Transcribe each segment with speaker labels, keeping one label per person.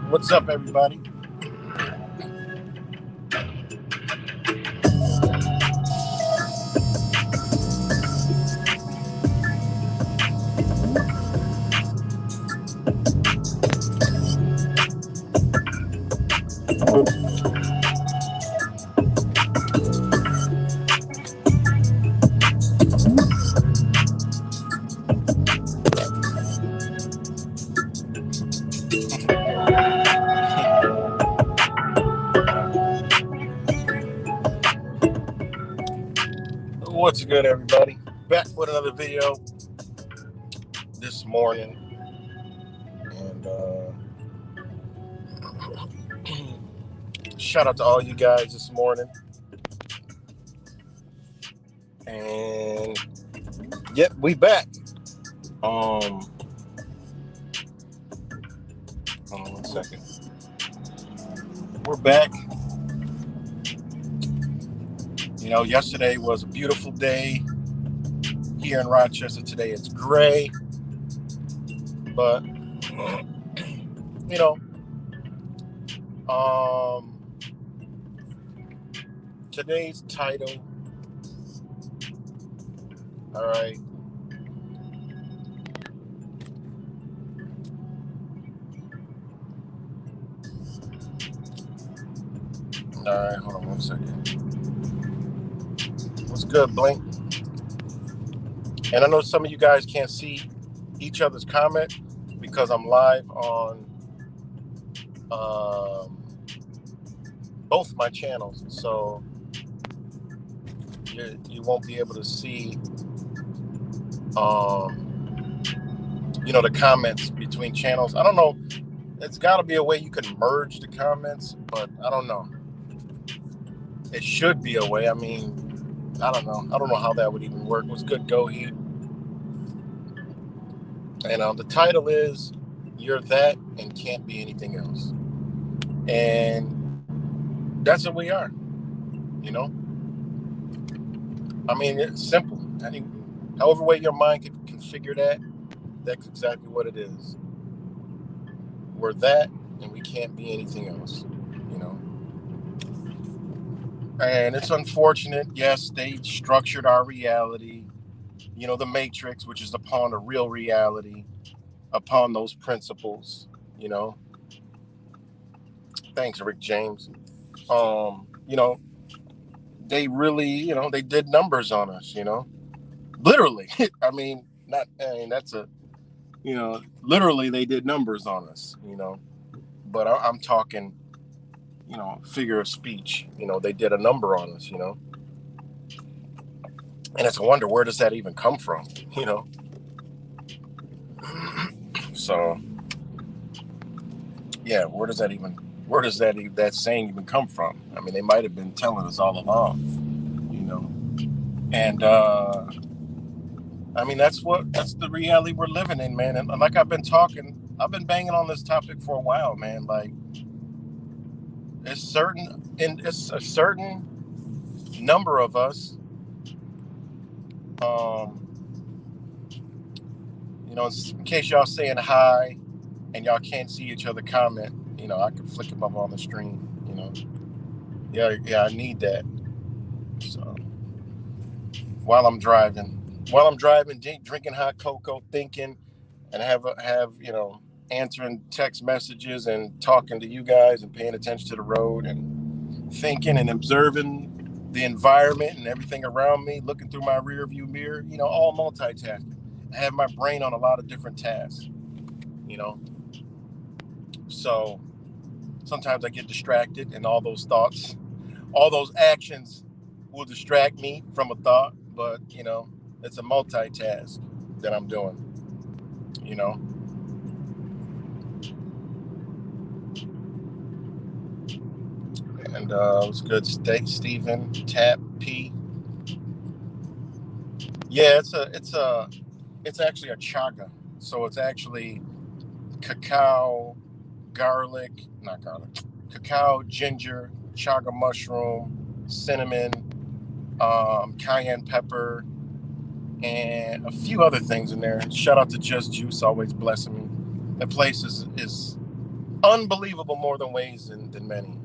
Speaker 1: What's up, everybody? What's good, everybody? Back with another video this morning, and shout out to all you guys this morning. And yep, we back. Hold on 1 second. We're back. You know, yesterday was a beautiful day here in Rochester. Today it's gray, but you know, today's title. All right. All right, hold on 1 second. What's good, Blink? And I know some of you guys can't see each other's comment because I'm live on both my channels, so you won't be able to see the comments between channels. I don't know. It's got to be a way you can merge the comments, but I don't know. It should be a way. I mean, I don't know. I don't know how that would even work. What's good, Go Heat? And the title is "You're That and Can't Be Anything Else," and that's what we are. You know. I mean, it's simple. I think, however way your mind can configure that, that's exactly what it is. We're that, and we can't be anything else. You know. And it's unfortunate. Yes, they structured our reality. You know, the Matrix, which is upon a real reality, upon those principles. You know. Thanks, Rick James. You know, they really, they did numbers on us. You know, literally. I mean, that's a, literally they did numbers on us. You know, but I'm talking, figure of speech. You know, they did a number on us. You know. And it's a wonder, where does that even come from? You know? So, yeah, where does that saying even come from? I mean, they might have been telling us all along, you know? And, I mean, that's the reality we're living in, man. And like I've been banging on this topic for a while, man. Like, it's a certain number of us, in case y'all saying hi and y'all can't see each other comment, I can flick them up on the screen, Yeah, I need that. So while I'm driving, drinking hot cocoa, thinking, and have answering text messages and talking to you guys and paying attention to the road and thinking and observing the environment and everything around me, looking through my rear view mirror, all multitasking. I have my brain on a lot of different tasks, So sometimes I get distracted, and all those thoughts, all those actions will distract me from a thought. But it's a multitask that I'm doing. And it was good. Stephen Tap P. Yeah, it's actually a chaga. So it's actually cacao, not garlic, cacao, ginger, chaga mushroom, cinnamon, cayenne pepper, and a few other things in there. Shout out to Just Juice, always blessing me. That place is unbelievable, more than ways than many.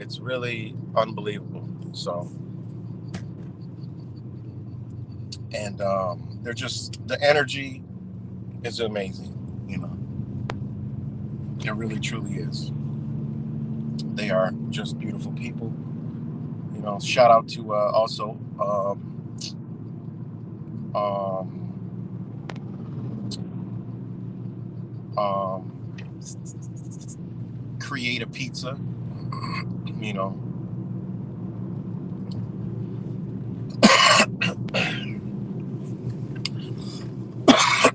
Speaker 1: It's really unbelievable. So, and they're just, the energy is amazing. It really truly is. They are just beautiful people. Shout out to also Create a Pizza.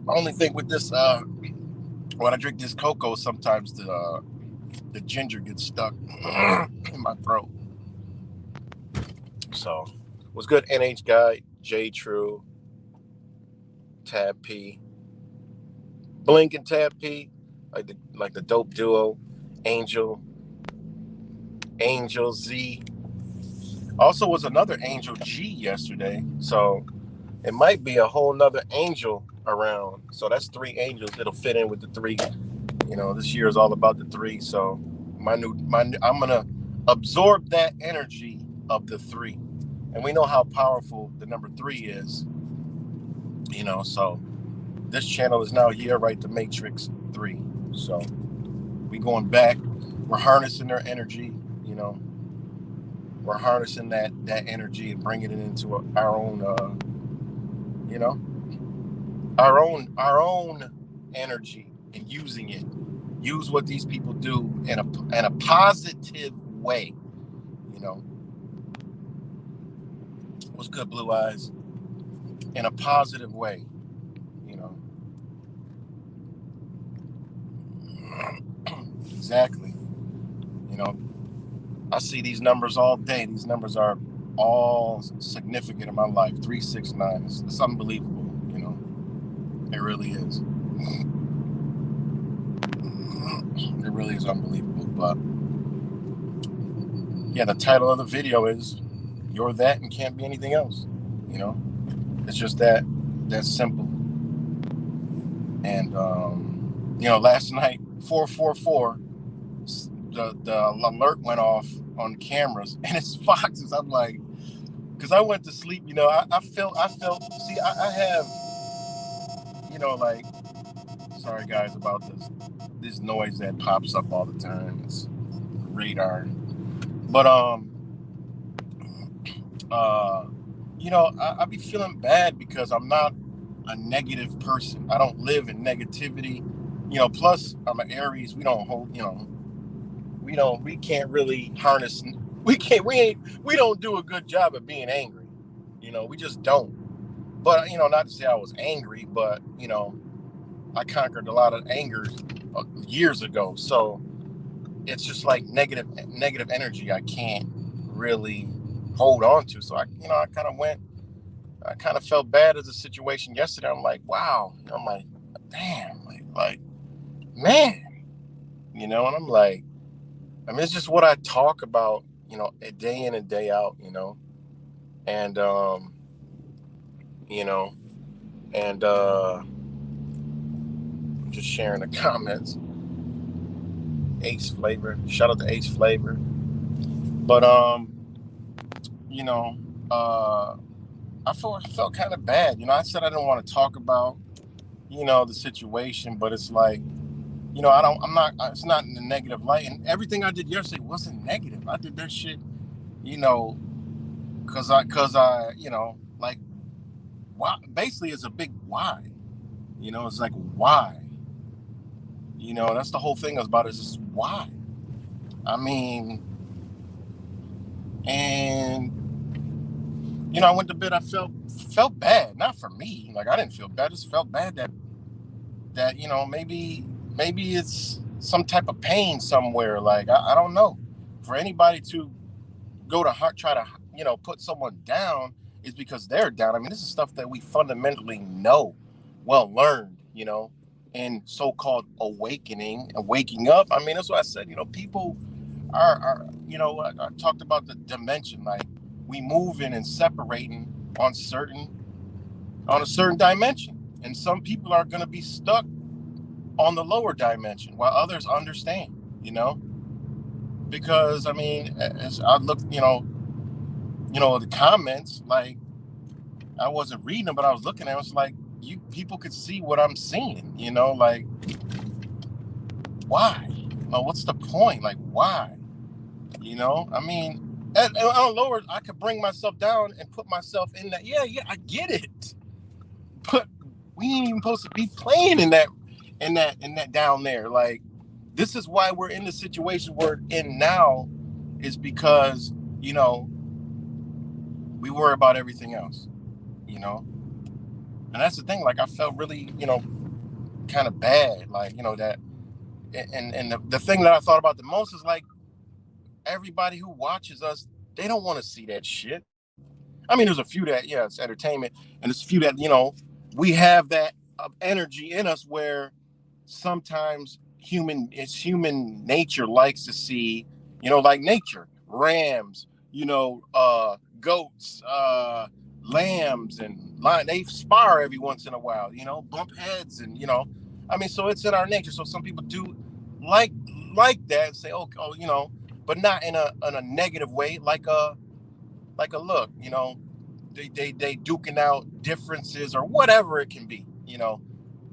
Speaker 1: Only thing with this, when I drink this cocoa, sometimes the ginger gets stuck in my throat. So, was good. NH Guy, J True, Tab P, Blink and Tab P, like the dope duo, Angel Z. Also was another Angel G yesterday. So it might be a whole nother angel around. So that's 3 angels. It'll fit in with the 3. This year is all about the 3. So I'm gonna absorb that energy of the 3. And we know how powerful the number 3 is. So this channel is now here, right? The Matrix 3. So we going back. We're harnessing their energy. We're harnessing that energy and bringing it into our own, our own energy, and using it. Use what these people do in a positive way. What's good, Blue Eyes? In a positive way. Exactly. I see these numbers all day. These numbers are all significant in my life. 369. It's unbelievable. It really is. It really is unbelievable. But yeah, the title of the video is "You're That and Can't Be Anything Else." It's just that simple. And last night 444, the alert went off on cameras, and it's foxes. I'm like, because I went to sleep. I felt. See, I have. Like, sorry guys about this noise that pops up all the time. It's radar. But I be feeling bad because I'm not a negative person. I don't live in negativity. Plus I'm an Aries. We don't hold. We can't really harness. We don't do a good job of being angry. We just don't. But not to say I was angry, but I conquered a lot of anger years ago. So it's just like negative energy I can't really hold on to. So I kind of felt bad as a situation yesterday. I'm like, wow. I'm like, damn, like, man, and I'm like, it's just what I talk about, a day in and day out, and, and, just sharing the comments. Ace Flavor, shout out to Ace Flavor. But I felt kind of bad. I said I didn't want to talk about the situation, but it's like, it's not in the negative light. And everything I did yesterday wasn't negative. I did that shit, cause I like, why? Basically, it's a big why. It's like, why? That's the whole thing about it, is just why. I mean, and I went to bed. I felt bad, not for me. Like I didn't feel bad. I just felt bad that maybe it's some type of pain somewhere. Like I don't know. For anybody to go to try to put someone down is because they're down. I mean, this is stuff that we fundamentally know, well learned, in so-called awakening and waking up. I mean, that's what I said. People are I talked about the dimension, like we moving and separating on a certain dimension, and some people are going to be stuck on the lower dimension while others understand, because I mean, as I looked, the comments, like I wasn't reading them, but I was looking at it. It's like people could see what I'm seeing, like why? What's the point? Like why? I mean, on a lower, I could bring myself down and put myself in that. Yeah, I get it, but we ain't even supposed to be playing in that down there. Like this is why we're in the situation we're in now, is because we worry about everything else, and that's the thing. Like I felt really, kind of bad, like that, and the thing that I thought about the most is like everybody who watches us, they don't want to see that shit. I mean, there's a few that, yeah, it's entertainment, and there's a few that we have that energy in us where sometimes it's human nature likes to see, like nature, rams, goats, lambs, and they spar every once in a while, bump heads, and I mean, so it's in our nature. So some people do like that and say, oh, but not in a negative way, like a look, they duking out differences or whatever it can be,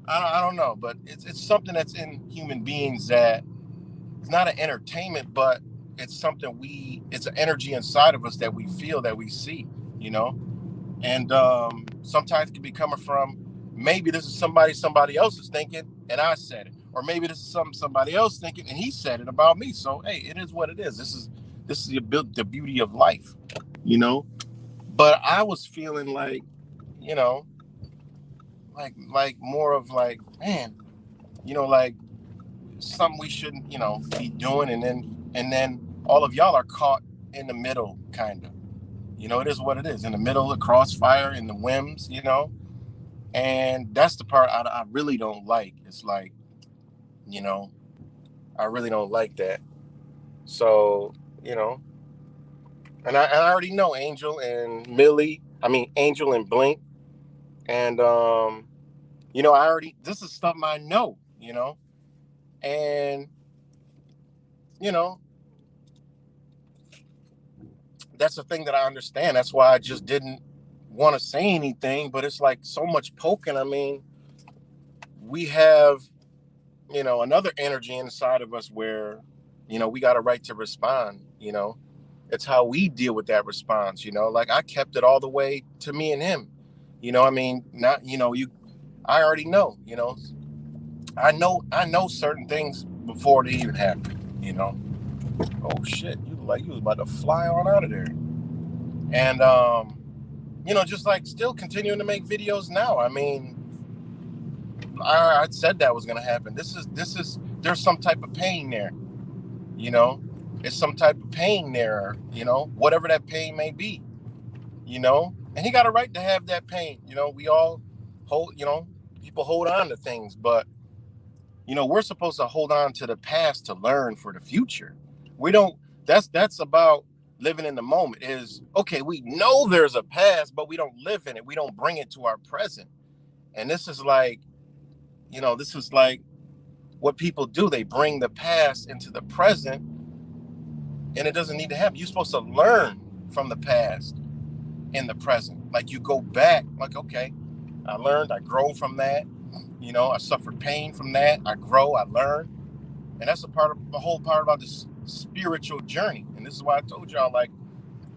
Speaker 1: I don't know, but it's something that's in human beings that it's not an entertainment, but it's something it's an energy inside of us that we feel, that we see, and sometimes it can be coming from, maybe this is somebody else is thinking and I said it, or maybe this is somebody else thinking and he said it about me. So hey, it is what it is. This is the beauty of life, but I was feeling like, you know like more of like, man, like something we shouldn't, be doing, and then all of y'all are caught in the middle, kind of. It is what it is, in the middle of the crossfire, in the whims, and that's the part I really don't like. It's like, you know, I really don't like that. So, and I already know Angel and Millie. I mean, Angel and Blink, and this is something I know, and you know, that's the thing that I understand. That's why I just didn't want to say anything. But it's like so much poking. I mean, we have, another energy inside of us where, we got a right to respond. It's how we deal with that response. Like I kept it all the way to me and him. I mean, not, I already know. I know certain things before they even happen. Oh shit, you was about to fly on out of there. And just like still continuing to make videos now. I mean, I said that was gonna happen. There's some type of pain there, you know. It's some type of pain there, whatever that pain may be, And he got a right to have that pain. We all hold, people hold on to things, but we're supposed to hold on to the past to learn for the future. We don't. That's about living in the moment. Is okay. We know there's a past, but we don't live in it. We don't bring it to our present. And this is like, what people do. They bring the past into the present, and it doesn't need to happen. You're supposed to learn from the past in the present. Like you go back. Like, okay, I learned. I grow from that. I suffered pain from that. I grow. I learn. And that's the whole part about this spiritual journey. And this is why I told y'all, like,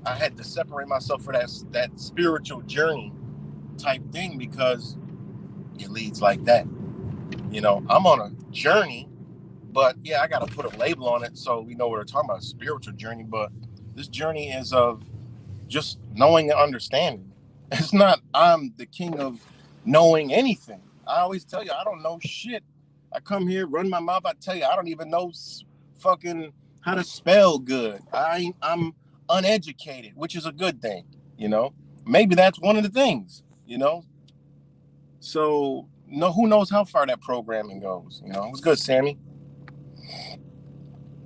Speaker 1: I had to separate myself for that spiritual journey type thing, because it leads like that. I'm on a journey, But yeah, I got to put a label on it so we know what we're talking about, spiritual journey. But this journey is of just knowing and understanding. It's not I'm the king of knowing anything. I always tell you I don't know shit. I come here, run my mouth. I tell you I don't even know fucking how to spell good. I'm uneducated, which is a good thing. You know, maybe that's one of the things. You know, so no, who knows how far that programming goes. You know, it was good, Sammy.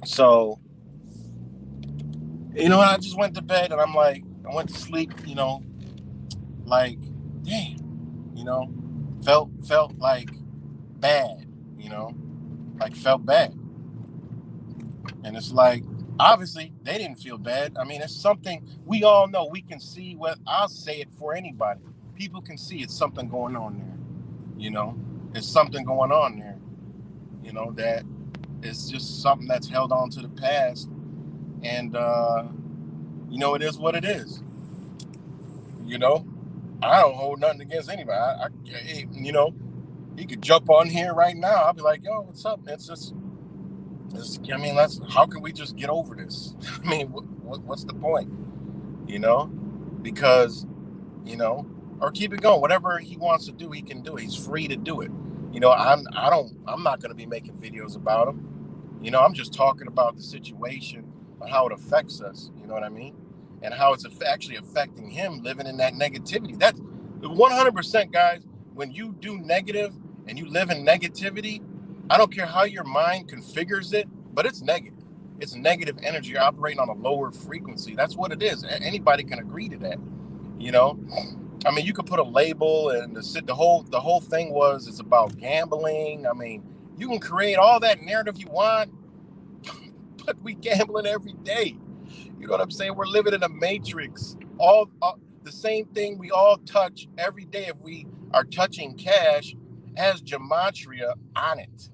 Speaker 1: So you know, I just went to bed and I'm like, I went to sleep. You know, like, damn. You know, felt like bad, you know, like felt bad. And it's like, obviously they didn't feel bad. I mean, it's something we all know. We can see what I'll say it for anybody. People can see it's something going on there, you know, it's something going on there, you know, that is just something that's held on to the past. And, you know, it is what it is, you know, I don't hold nothing against anybody. You know, he could jump on here right now. I'll be like, yo, what's up? It's just, I mean, how can we just get over this? I mean, what's the point? You know, because, you know, or keep it going. Whatever he wants to do, he can do it. He's free to do it. You know, I'm not going to be making videos about him. You know, I'm just talking about the situation and how it affects us. You know what I mean? And how it's actually affecting him living in that negativity. That's 100%, guys. When you do negative and you live in negativity, I don't care how your mind configures it, but it's negative. It's negative energy. You're operating on a lower frequency. That's what it is. Anybody can agree to that. You know, I mean, you could put a label, and the whole thing it's about gambling. I mean, you can create all that narrative you want, but we gambling every day. You know what I'm saying? We're living in a matrix. All the same thing we all touch every day. If we are touching cash, has gematria on it.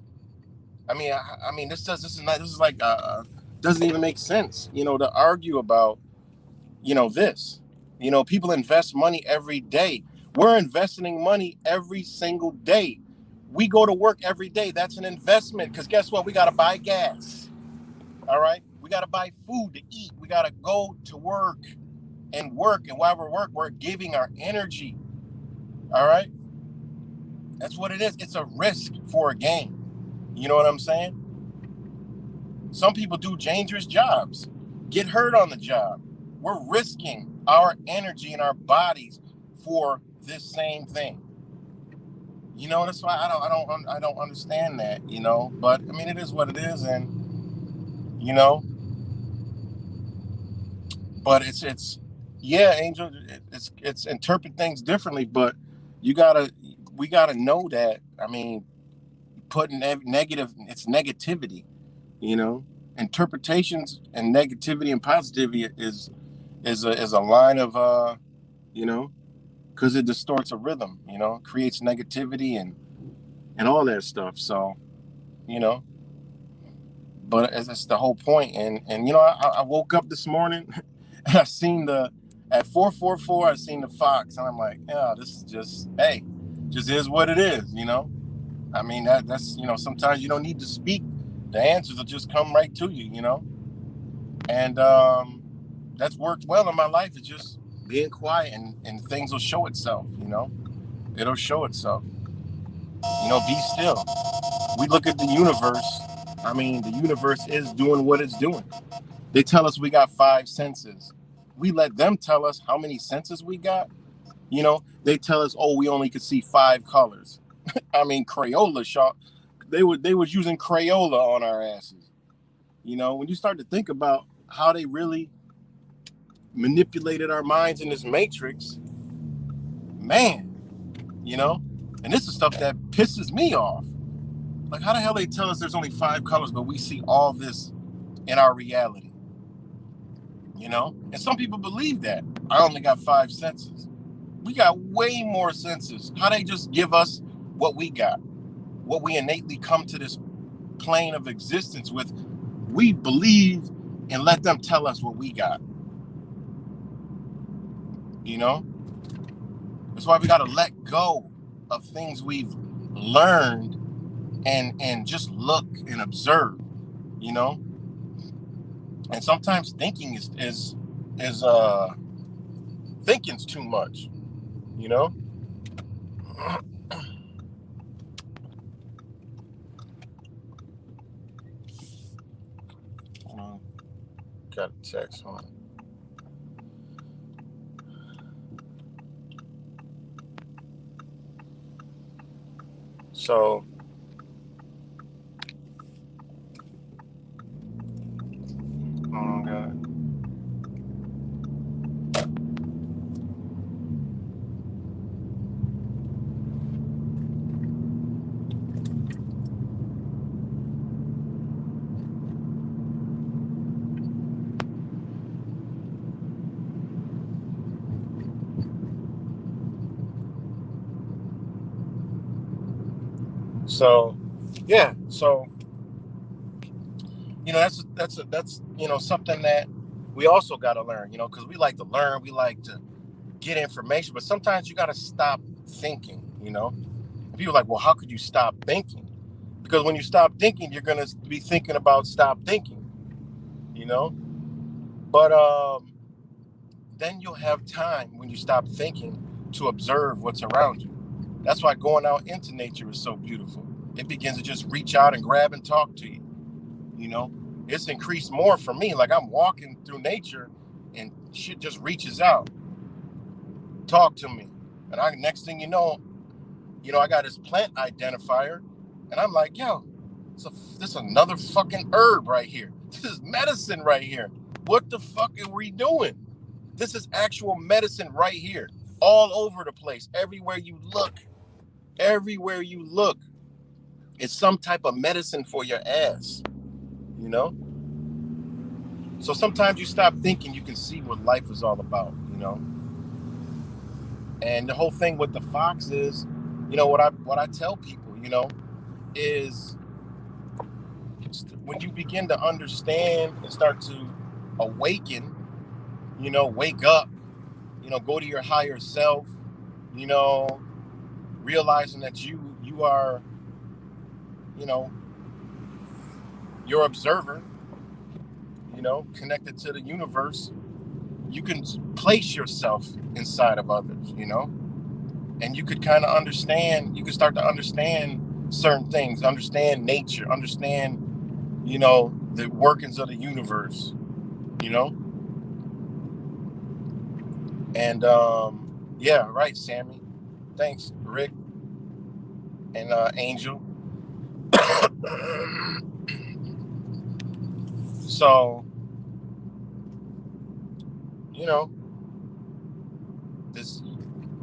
Speaker 1: I mean, this is like doesn't even make sense. You know, to argue about, you know, this. You know, people invest money every day. We're investing money every single day. We go to work every day. That's an investment, because guess what? We got to buy gas. All right. We got to buy food to eat. We got to go to work. And while we're work, we're giving our energy. All right. That's what it is. It's a risk for a gain. You know what I'm saying? Some people do dangerous jobs, get hurt on the job. We're risking our energy and our bodies for this same thing. You know, that's why I don't understand that, you know, but I mean, it is what it is. And, you know, but yeah, Angel, it's interpret things differently, but we gotta know that, I mean, putting negative, it's negativity, you know, interpretations and negativity and positivity is a line of, you know, because it distorts a rhythm, you know, creates negativity and all that stuff. So, you know, but it's the whole point. And you know, I woke up this morning and I seen at 4:44, I seen the fox, and I'm like, yeah, this is just, hey, just is what it is, you know. I mean, that's, you know, sometimes you don't need to speak. The answers will just come right to you, you know. And that's worked well in my life. It's just being quiet, and things will show itself, you know. It'll show itself. You know, be still. We look at the universe. I mean, the universe is doing what it's doing. They tell us we got 5 senses. We let them tell us how many senses we got. You know, they tell us, oh, we only could see 5 colors. I mean, Crayola shot. They was using Crayola on our asses. You know, when you start to think about how they really manipulated our minds in this matrix, man, you know, and this is stuff that pisses me off. Like, how the hell they tell us there's only 5 colors, but we see all this in our reality, you know? And some people believe that. I only got 5 senses. We got way more senses. How they just give us what we got, what we innately come to this plane of existence with. We believe and let them tell us what we got. You know? That's why we got to let go of things we've learned and just look and observe, you know. And sometimes thinking is thinking's too much, you know. Got a text on. So oh God. So yeah, so that's something that we also got to learn, because we like to learn, we like to get information, but sometimes you got to stop thinking. And people are like, well, how could you stop thinking? Because when you stop thinking, you're gonna be thinking about stop thinking, you know. But then you'll have time when you stop thinking to observe what's around you. That's why going out into nature is so beautiful. It begins to just reach out and grab and talk to you. You know, it's increased more for me. Like I'm walking through nature, and shit just reaches out, talk to me, and next thing I got this plant identifier, and I'm like, yo, this is another fucking herb right here. This is medicine right here. What the fuck are we doing? This is actual medicine right here, all over the place, everywhere you look. Everywhere you look, it's some type of medicine for your ass, you know? So sometimes you stop thinking, you can see what life is all about. And the whole thing with the fox is, what I tell people, is when you begin to understand and start to awaken, wake up, go to your higher self, you know, realizing that you are, you know, your observer, connected to the universe. You can place yourself inside of others, and you could kind of understand, you can start to understand certain things, understand nature, understand, the workings of the universe, you know? And yeah, right, Sammy. Thanks, Rick and Angel. So, you know, this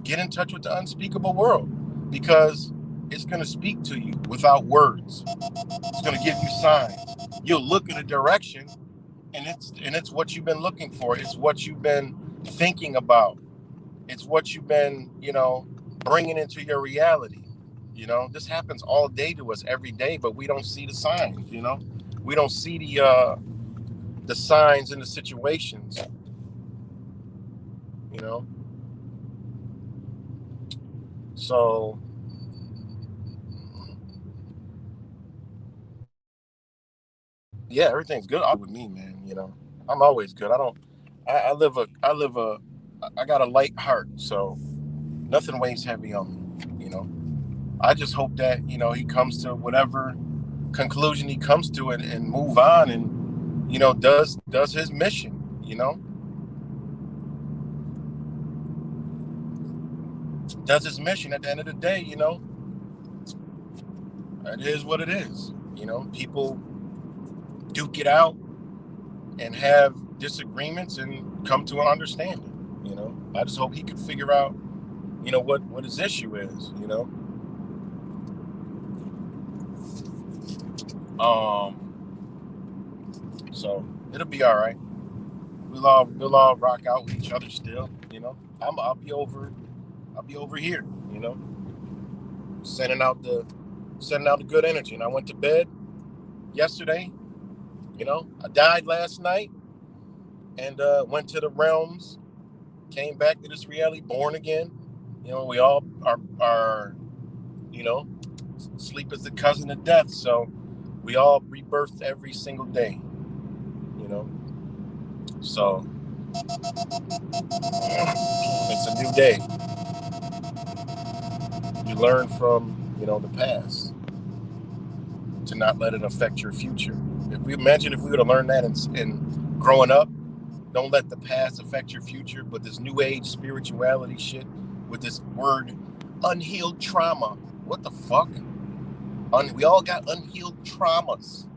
Speaker 1: get in touch with the unspeakable world, because it's going to speak to you without words. It's going to give you signs. You'll look in a direction, and it's what you've been looking for. It's what you've been thinking about. It's what you've been, bringing into your reality. This happens all day to us every day, but we don't see the signs. We don't see the signs and the situations. You know, so yeah, everything's good with me, man. I'm always good. I don't. I got a light heart, so nothing weighs heavy on me. I just hope that he comes to whatever conclusion he comes to, and move on, and does his mission. Does his mission. At the end of the day, it is what it is. People duke it out and have disagreements and come to an understanding. I just hope he can figure out what his issue is. So it'll be all right. We'll all rock out with each other still. I'll be over here. Sending out the good energy. And I went to bed yesterday. I died last night, and went to the realms, came back to this reality, born again. We all are sleep is the cousin of death. So we all rebirth every single day, you know. So it's a new day. You learn from, the past to not let it affect your future. If we would have learned that in growing up, don't let the past affect your future. But this new age spirituality shit with this word unhealed trauma. What the fuck? We all got unhealed traumas.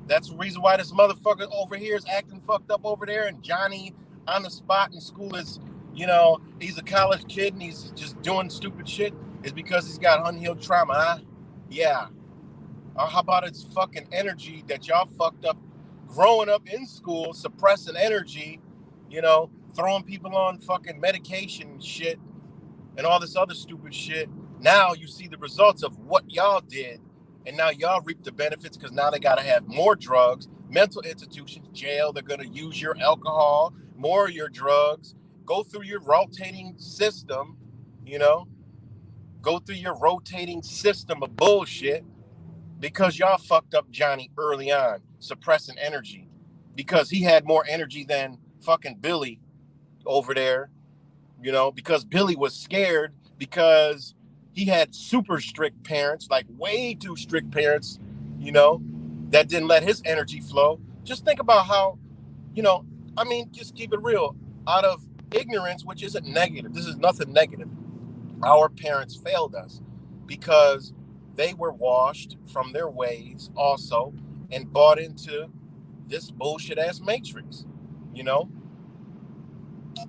Speaker 1: That's the reason why this motherfucker over here is acting fucked up over there, and Johnny on the spot in school is, he's a college kid and he's just doing stupid shit, is because he's got unhealed trauma, huh? Yeah. Or how about its fucking energy that y'all fucked up growing up in school, suppressing energy, throwing people on fucking medication and shit and all this other stupid shit. Now you see the results of what y'all did. And now y'all reap the benefits because now they got to have more drugs, mental institutions, jail. They're going to use your alcohol, more of your drugs, go through your rotating system, go through your rotating system of bullshit because y'all fucked up Johnny early on, suppressing energy because he had more energy than fucking Billy over there, because Billy was scared because he had super strict parents, like way too strict parents, that didn't let his energy flow. Just think about how, just keep it real. Out of ignorance, which isn't negative, this is nothing negative. Our parents failed us because they were washed from their ways also and bought into this bullshit ass matrix,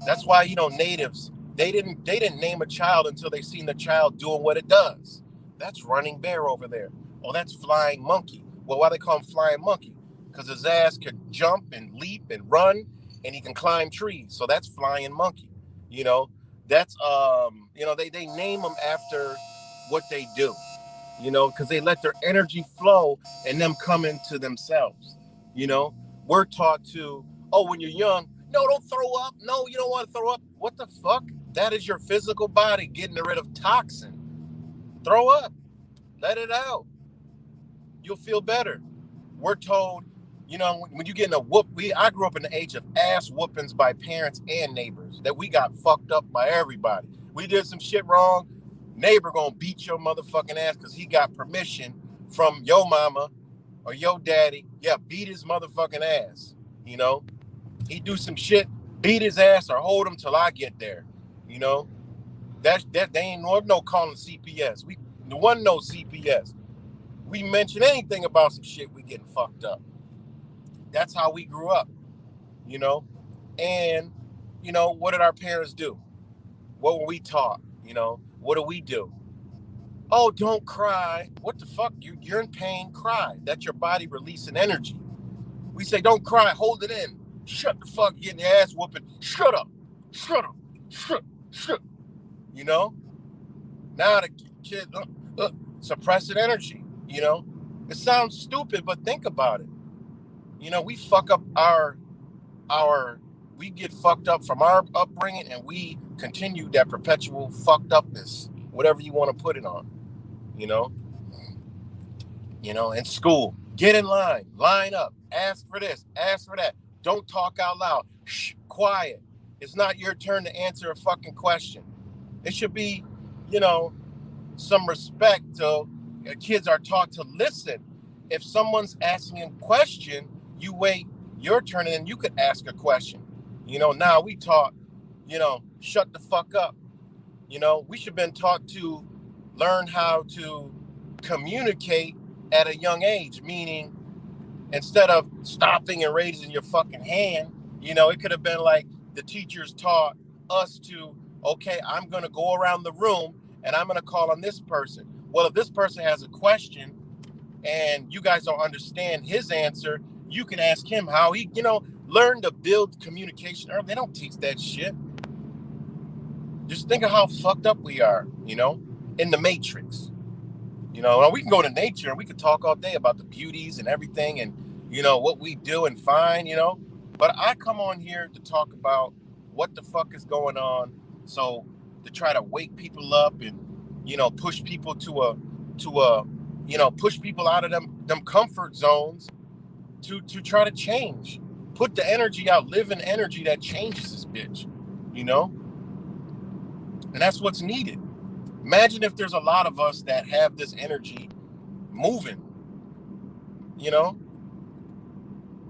Speaker 1: That's why, natives, they didn't name a child until they seen the child doing what it does. That's running bear over there. Oh, that's flying monkey. Well, why they call him flying monkey? Because his ass could jump and leap and run and he can climb trees. So that's flying monkey. That's they name them after what they do, because they let their energy flow and them come into themselves. We're taught to, oh, when you're young, no, don't throw up. No, you don't want to throw up. What the fuck? That is your physical body getting rid of toxin. Throw up. Let it out. You'll feel better. We're told, when you get in a whoop, I grew up in the age of ass whoopings by parents and neighbors, that we got fucked up by everybody. We did some shit wrong. Neighbor gonna beat your motherfucking ass because he got permission from your mama or your daddy. Yeah, beat his motherfucking ass. He do some shit, beat his ass or hold him till I get there. That they ain't no calling CPS. The one no CPS. We mention anything about some shit, we getting fucked up. That's how we grew up, And, what did our parents do? What were we taught? What do we do? Oh, don't cry. What the fuck? You're in pain, cry. That's your body releasing energy. We say, don't cry, hold it in. Shut the fuck, getting your ass whooping. Shut up. Shut up. Shut. Now the kid suppressing energy, It sounds stupid, but think about it. We fuck up we get fucked up from our upbringing and we continue that perpetual fucked upness, whatever you want to put it on, in school. Get in line up, ask for this, ask for that. Don't talk out loud. Shh, quiet. It's not your turn to answer a fucking question. It should be, some respect. So kids are taught to listen. If someone's asking a question, you wait your turn and then you could ask a question. Now we taught, shut the fuck up. We should have been taught to learn how to communicate at a young age, meaning instead of stopping and raising your fucking hand, it could have been like the teachers taught us to, okay, I'm going to go around the room and I'm going to call on this person. Well, if this person has a question and you guys don't understand his answer, you can ask him how he, learn to build communication. They don't teach that shit. Just think of how fucked up we are, in the matrix. We can go to nature and we could talk all day about the beauties and everything and, what we do and find, But I come on here to talk about what the fuck is going on. So to try to wake people up and, push people to push people out of them comfort zones to try to change. Put the energy out, live in energy that changes this bitch, you know? And that's what's needed. Imagine if there's a lot of us that have this energy moving, you know?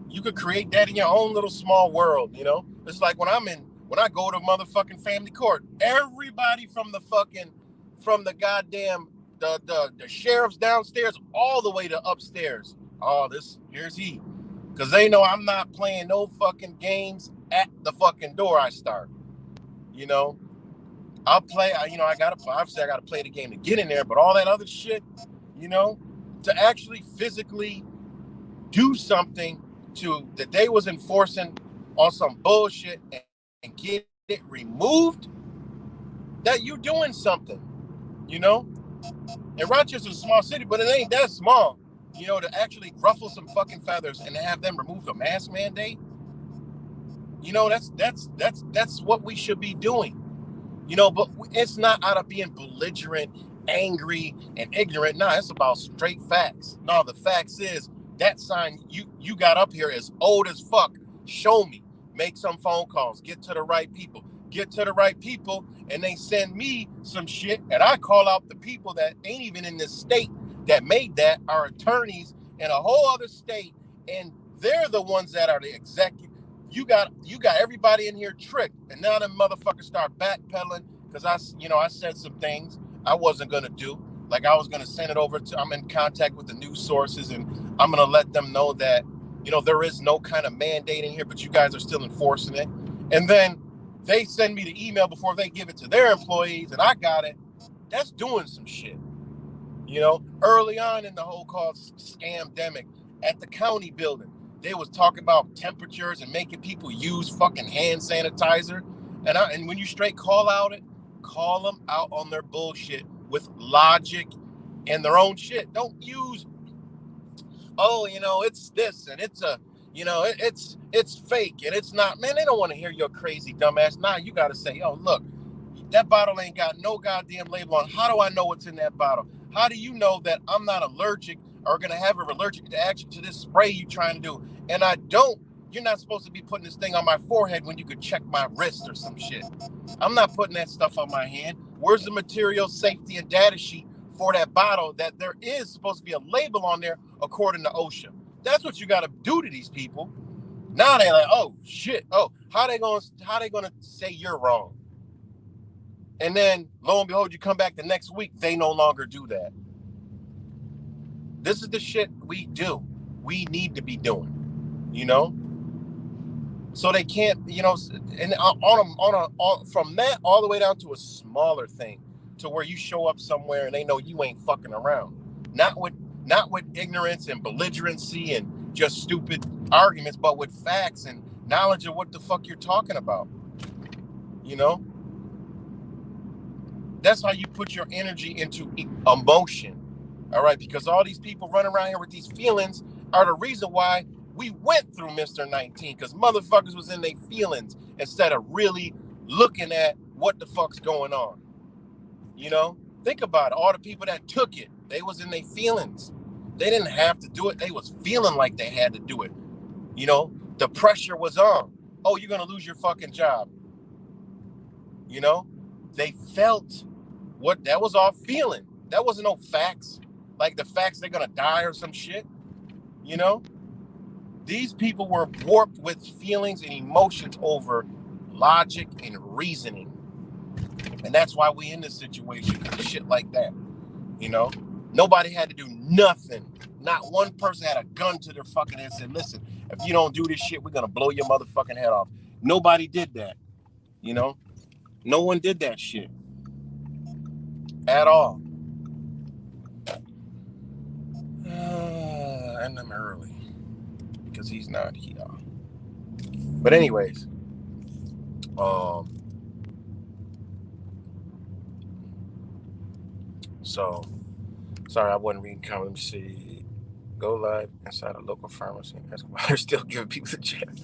Speaker 1: You could create that in your own little small world, you know? It's like when I go to motherfucking family court, everybody from the goddamn, the sheriff's downstairs all the way to upstairs. Oh, here's he. Because they know I'm not playing no fucking games at the fucking door I start, you know? I'll play, I gotta play the game to get in there, but all that other shit, you know, to actually physically do something that they was enforcing on some bullshit and get it removed, that you're doing something, you know? And Rochester's a small city, but it ain't that small, you know, to actually ruffle some fucking feathers and have them remove the mask mandate. You know, that's what we should be doing. You know, but it's not out of being belligerent, angry, and ignorant. No, it's about straight facts. No, the facts is that sign you got up here is old as fuck. Show me. Make some phone calls. Get to the right people. Get to the right people, and they send me some shit, and I call out the people that ain't even in this state that made that, are attorneys in a whole other state, and they're the ones that are the executive. You got everybody in here tricked, and now them motherfuckers start backpedaling because I said some things I wasn't gonna do. Like I was gonna send it over to. I'm in contact with the news sources, and I'm gonna let them know that there is no kind of mandate in here, but you guys are still enforcing it. And then they send me the email before they give it to their employees, and I got it. That's doing some shit. Early on in the whole called scamdemic at the county building. They was talking about temperatures and making people use fucking hand sanitizer. And when you straight call them out on their bullshit with logic and their own shit. Don't use, it's this and it's it's fake and it's not. Man, they don't want to hear your crazy dumbass. Nah, you got to say, look, that bottle ain't got no goddamn label on. How do I know what's in that bottle? How do you know that I'm not allergic or going to have an allergic reaction to this spray you trying to do? And I don't. You're not supposed to be putting this thing on my forehead when you could check my wrist or some shit. I'm not putting that stuff on my hand. Where's the material safety and data sheet for that bottle that there is supposed to be a label on there according to OSHA? That's what you got to do to these people. Now they're like, oh shit. Oh, how they gonna say you're wrong? And then lo and behold, you come back the next week, they no longer do that. This is the shit we do. We need to be doing, So they can't, and from that all the way down to a smaller thing, to where you show up somewhere and they know you ain't fucking around. Not with ignorance and belligerency and just stupid arguments, but with facts and knowledge of what the fuck you're talking about. That's how you put your energy into emotion. All right, because all these people running around here with these feelings are the reason why we went through Mr. 19, because motherfuckers was in their feelings instead of really looking at what the fuck's going on. Think about it. All the people that took it, they was in their feelings. They didn't have to do it. They was feeling like they had to do it. The pressure was on. Oh, you're going to lose your fucking job. They felt what that was all feeling. That wasn't no facts. Like the facts they're going to die or some shit. These people were warped with feelings and emotions over logic and reasoning. And that's why we in this situation, shit like that. Nobody had to do nothing. Not one person had a gun to their fucking head and said, listen, if you don't do this shit, we're going to blow your motherfucking head off. Nobody did that. No one did that shit. At all. And I'm early. Because he's not here. But anyways. So, sorry, I wasn't reading comments. Let me see. Go live inside a local pharmacy. That's why they're still giving people the jab.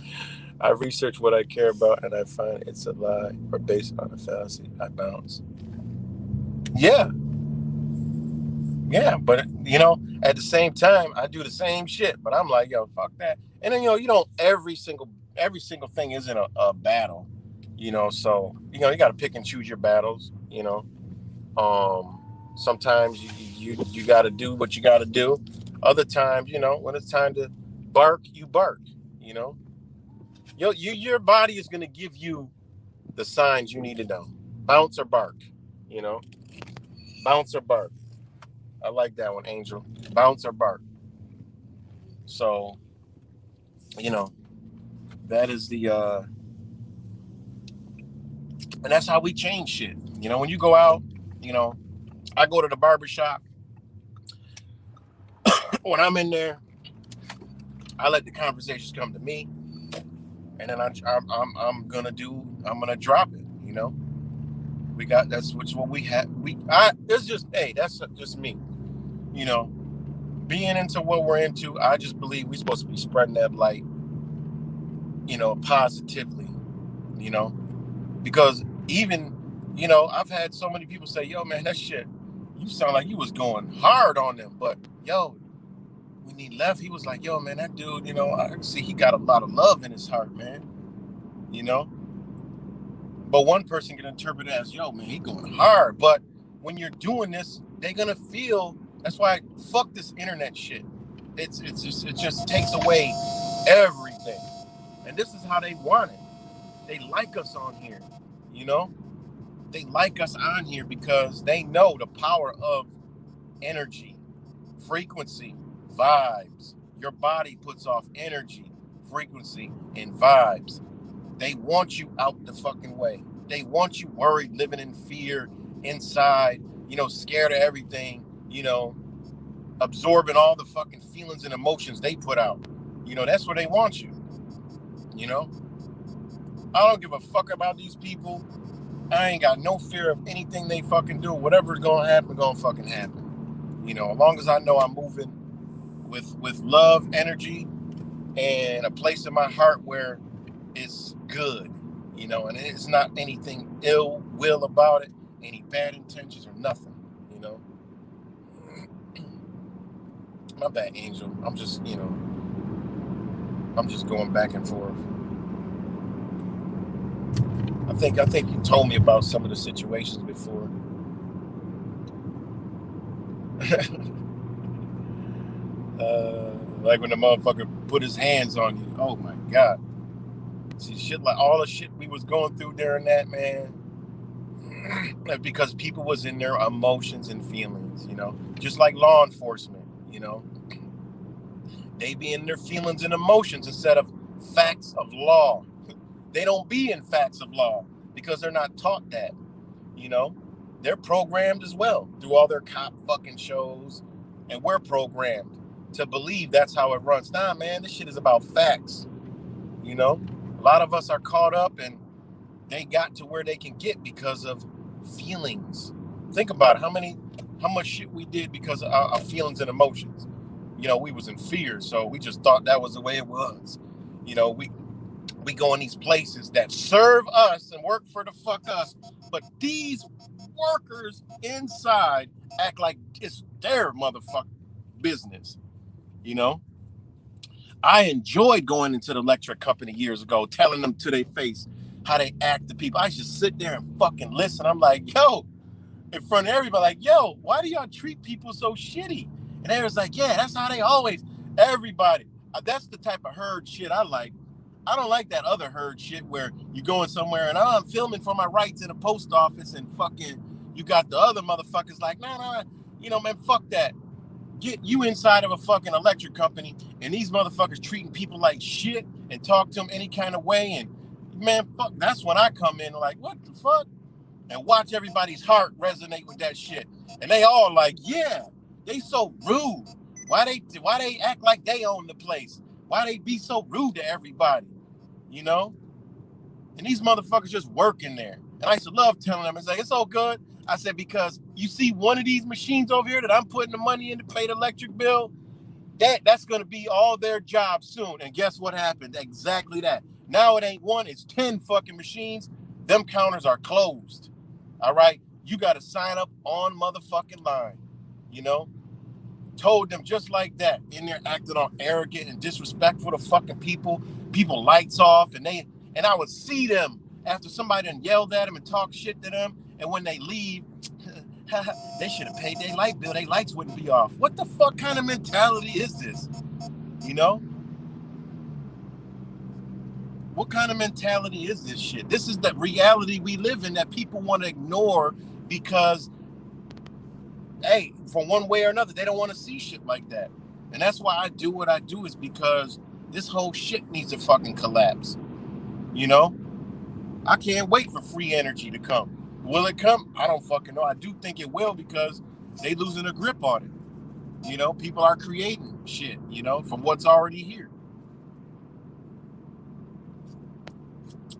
Speaker 1: I research what I care about, and I find it's a lie or based on a fallacy. I bounce. Yeah. Yeah, but at the same time, I do the same shit. But I'm like, yo, fuck that. And then you don't every single thing isn't a battle, So you got to pick and choose your battles. Sometimes you got to do what you got to do. Other times, when it's time to bark, you bark. You know, your body is gonna give you the signs you need to know. Bounce or bark. You know, bounce or bark. I like that one, Angel. Bounce or bark. So you know that is the and that's how we change shit. When you go out, you know, I go to the barber shop. When I'm in there, I let the conversations come to me, and then I'm gonna drop it. We got that's which what we had. It's just hey, that's just me. You know, being into what we're into, I just believe we're supposed to be spreading that light. Positively. You know, because even I've had so many people say, "Yo, man, that shit, you sound like you was going hard on them," but yo, when he left, he was like, "Yo, man, that dude, I can see he got a lot of love in his heart, man." You know, but one person can interpret it as, "Yo, man, he going hard." But when you're doing this, they're gonna feel. That's why fuck this internet shit. It just takes away everything, and this is how they want it. They like us on here, you know. They like us on here because they know the power of energy, frequency, vibes. Your body puts off energy, frequency, and vibes. They want you out the fucking way. They want you worried, living in fear, inside, scared of everything, absorbing all the fucking feelings and emotions they put out. That's where they want you. You know, I don't give a fuck about these people. I ain't got no fear of anything they fucking do. Whatever's gonna happen, gonna fucking happen. As long as I know I'm moving with love, energy, and a place in my heart where it's good, and it's not anything ill will about it, any bad intentions or nothing, you know. My bad, Angel. I'm just going back and forth. I think you told me about some of the situations before. Like when the motherfucker put his hands on you. Oh my god. See, shit, like all the shit we was going through during that, man. Because people was in their emotions and feelings, just like law enforcement, they be in their feelings and emotions instead of facts of law. They don't be in facts of law because they're not taught that, you know. They're programmed as well through all their cop fucking shows, and we're programmed to believe that's how it runs. Nah, man, this shit is about facts, you know. A lot of us are caught up and they got to where they can get because of feelings. Think about it, how much shit we did because of our feelings and emotions. We was in fear, so we just thought that was the way it was. We go in these places that serve us and work for the fuck us, but these workers inside act like it's their motherfucking business. You know, I enjoyed going into the electric company years ago, telling them to their face how they act to people. I just sit there and fucking listen. I'm like, yo, in front of everybody, like, yo, why do y'all treat people so shitty? And they was like, yeah, that's how they always, everybody. That's the type of herd shit I like. I don't like that other herd shit where you going somewhere and I'm filming for my rights in a post office and fucking, you got the other motherfuckers like, nah, man, fuck that. Get you inside of a fucking electric company and these motherfuckers treating people like shit and talk to them any kind of way. And man, fuck, that's when I come in like, what the fuck? And watch everybody's heart resonate with that shit. And they all like, yeah, they so rude. Why they act like they own the place? Why they be so rude to everybody? You know? And these motherfuckers just working there. And I used to love telling them, it's like, it's all good. I said, because you see one of these machines over here that I'm putting the money in to pay the electric bill, that's going to be all their job soon. And guess what happened? Exactly that. Now it ain't one, it's 10 fucking machines. Them counters are closed. All right? You got to sign up on motherfucking line. You know? Told them just like that. In there acting all arrogant and disrespectful to fucking people. People lights off, and I would see them after somebody done yelled at them and talked shit to them, and when they leave, they should have paid their light bill. Their lights wouldn't be off. What the fuck kind of mentality is this? You know? What kind of mentality is this shit? This is the reality we live in that people want to ignore because, hey, for one way or another, they don't want to see shit like that. And that's why I do what I do, is because this whole shit needs to fucking collapse. You know? I can't wait for free energy to come. Will it come? I don't fucking know. I do think it will, because they losing a grip on it. You know, people are creating shit, you know, from what's already here.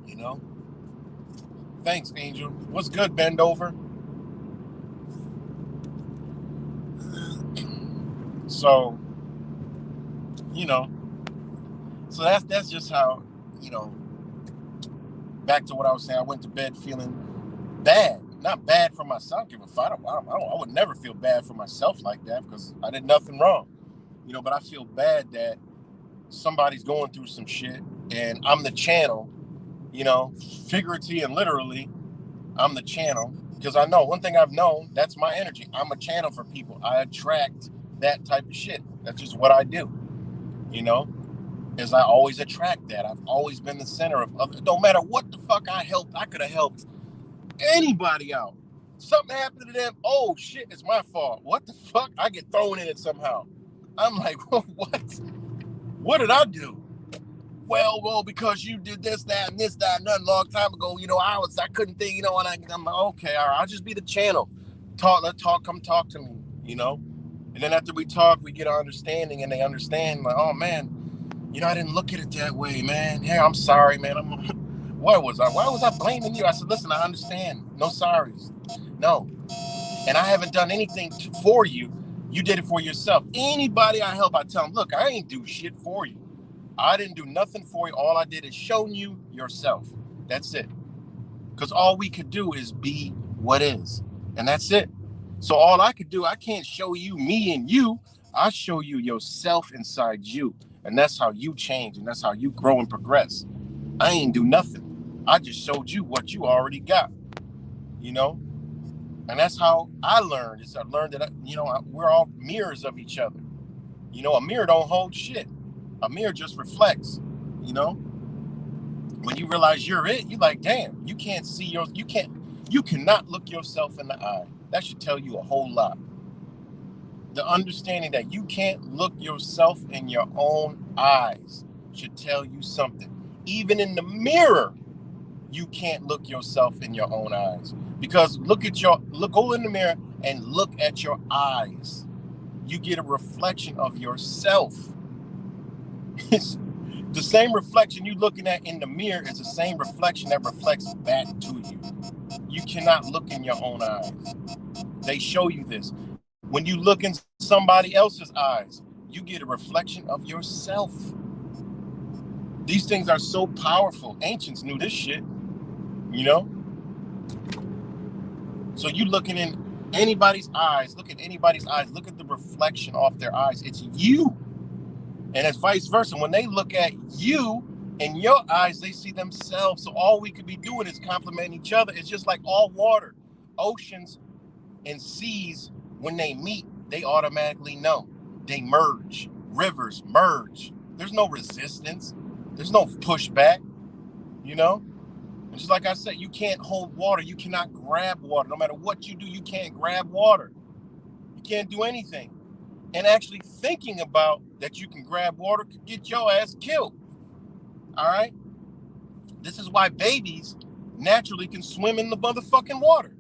Speaker 1: You know? Thanks, Angel. What's good, Bend Over? So, you know, so that's just how, you know, back to what I was saying. I went to bed feeling bad. Not bad for myself. I would never feel bad for myself like that, because I did nothing wrong. You know, but I feel bad that somebody's going through some shit and I'm the channel, you know, figuratively and literally, I'm the channel. Because I know one thing I've known, that's my energy. I'm a channel for people. I attract that type of shit. That's just what I do. You know, is I always attract that. I've always been the center of other. No matter what the fuck I helped, I could have helped anybody out. Something happened to them. Oh shit, it's my fault. What the fuck? I get thrown in it somehow. I'm like, what? What did I do? Well, because you did this, that, and this, that, and that a long time ago. You know, I couldn't think. You know, and I'm like, okay, all right, I'll just be the channel. Come talk to me. You know, and then after we talk, we get an understanding, and they understand. Like, oh man, you know, I didn't look at it that way, man. Yeah, I'm sorry, man. Why was I blaming you? I said, listen, I understand. No sorries. No. And I haven't done anything for you. You did it for yourself. Anybody I help, I tell them, look, I ain't do shit for you. I didn't do nothing for you. All I did is show you yourself. That's it. Because all we could do is be what is. And that's it. So all I could do, I can't show you me and you. I show you yourself inside you. And that's how you change. And that's how you grow and progress. I ain't do nothing. I just showed you what you already got. You know? And that's how I learned. I learned that, you know, we're all mirrors of each other. You know, a mirror don't hold shit. A mirror just reflects, you know? When you realize you're it, you're like, damn, you cannot look yourself in the eye. That should tell you a whole lot. The understanding that you can't look yourself in your own eyes should tell you something. Even in the mirror, you can't look yourself in your own eyes. Because go in the mirror and look at your eyes. You get a reflection of yourself. It's the same reflection you looking at in the mirror is the same reflection that reflects back to you. You cannot look in your own eyes. They show you this. When you look in somebody else's eyes, you get a reflection of yourself. These things are so powerful. Ancients knew this shit, you know? So you looking in anybody's eyes, look at anybody's eyes, look at the reflection off their eyes. It's you. And it's vice versa. When they look at you in your eyes, they see themselves. So all we could be doing is complimenting each other. It's just like all water. Oceans and seas, when they meet, they automatically know. They merge. Rivers merge. There's no resistance. There's no pushback, you know? And just like I said, you can't hold water. You cannot grab water. No matter what you do, you can't grab water. You can't do anything. And actually thinking about that you can grab water could get your ass killed. All right? This is why babies naturally can swim in the motherfucking water.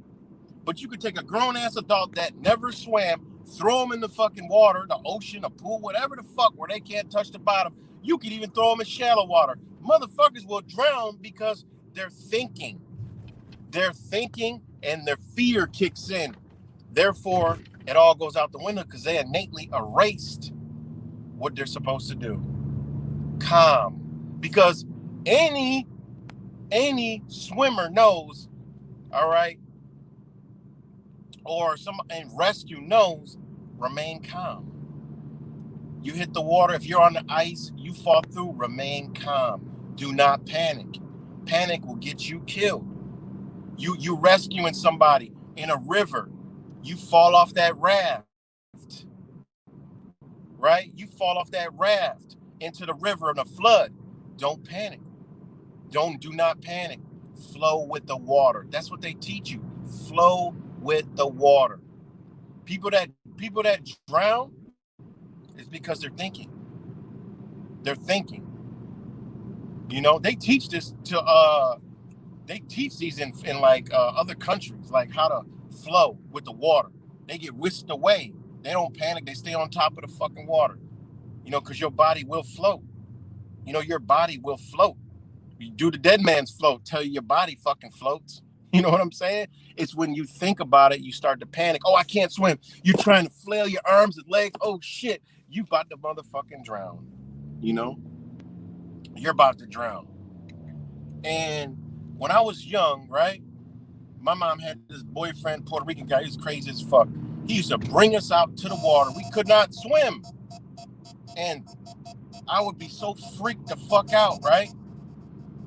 Speaker 1: But you could take a grown-ass adult that never swam, throw them in the fucking water, the ocean, a pool, whatever the fuck, where they can't touch the bottom. You could even throw them in shallow water. Motherfuckers will drown because they're thinking. They're thinking and their fear kicks in. Therefore, it all goes out the window because they innately erased what they're supposed to do. Calm. Because any swimmer knows, all right, or some and rescue knows, remain calm. You hit the water. If you're on the ice, you fall through, remain calm. Do not panic. Panic will get you killed. You rescuing somebody in a river. You fall off that raft, right? You fall off that raft into the river in a flood. Don't panic. Do not panic. Flow with the water. That's what they teach you. Flow with the water. People that drown is because they're thinking. They're thinking. You know, they teach this to they teach these in like other countries, like how to flow with the water. They get whisked away. They don't panic. They stay on top of the fucking water. You know, because your body will float. You know, your body will float. You do the dead man's float, tell you your body fucking floats. You know what I'm saying? It's when you think about it, you start to panic. Oh, I can't swim. You're trying to flail your arms and legs. Oh shit, you about to motherfucking drown. You know? You're about to drown. And when I was young, right? My mom had this boyfriend, Puerto Rican guy. He was crazy as fuck. He used to bring us out to the water. We could not swim. And I would be so freaked the fuck out, right?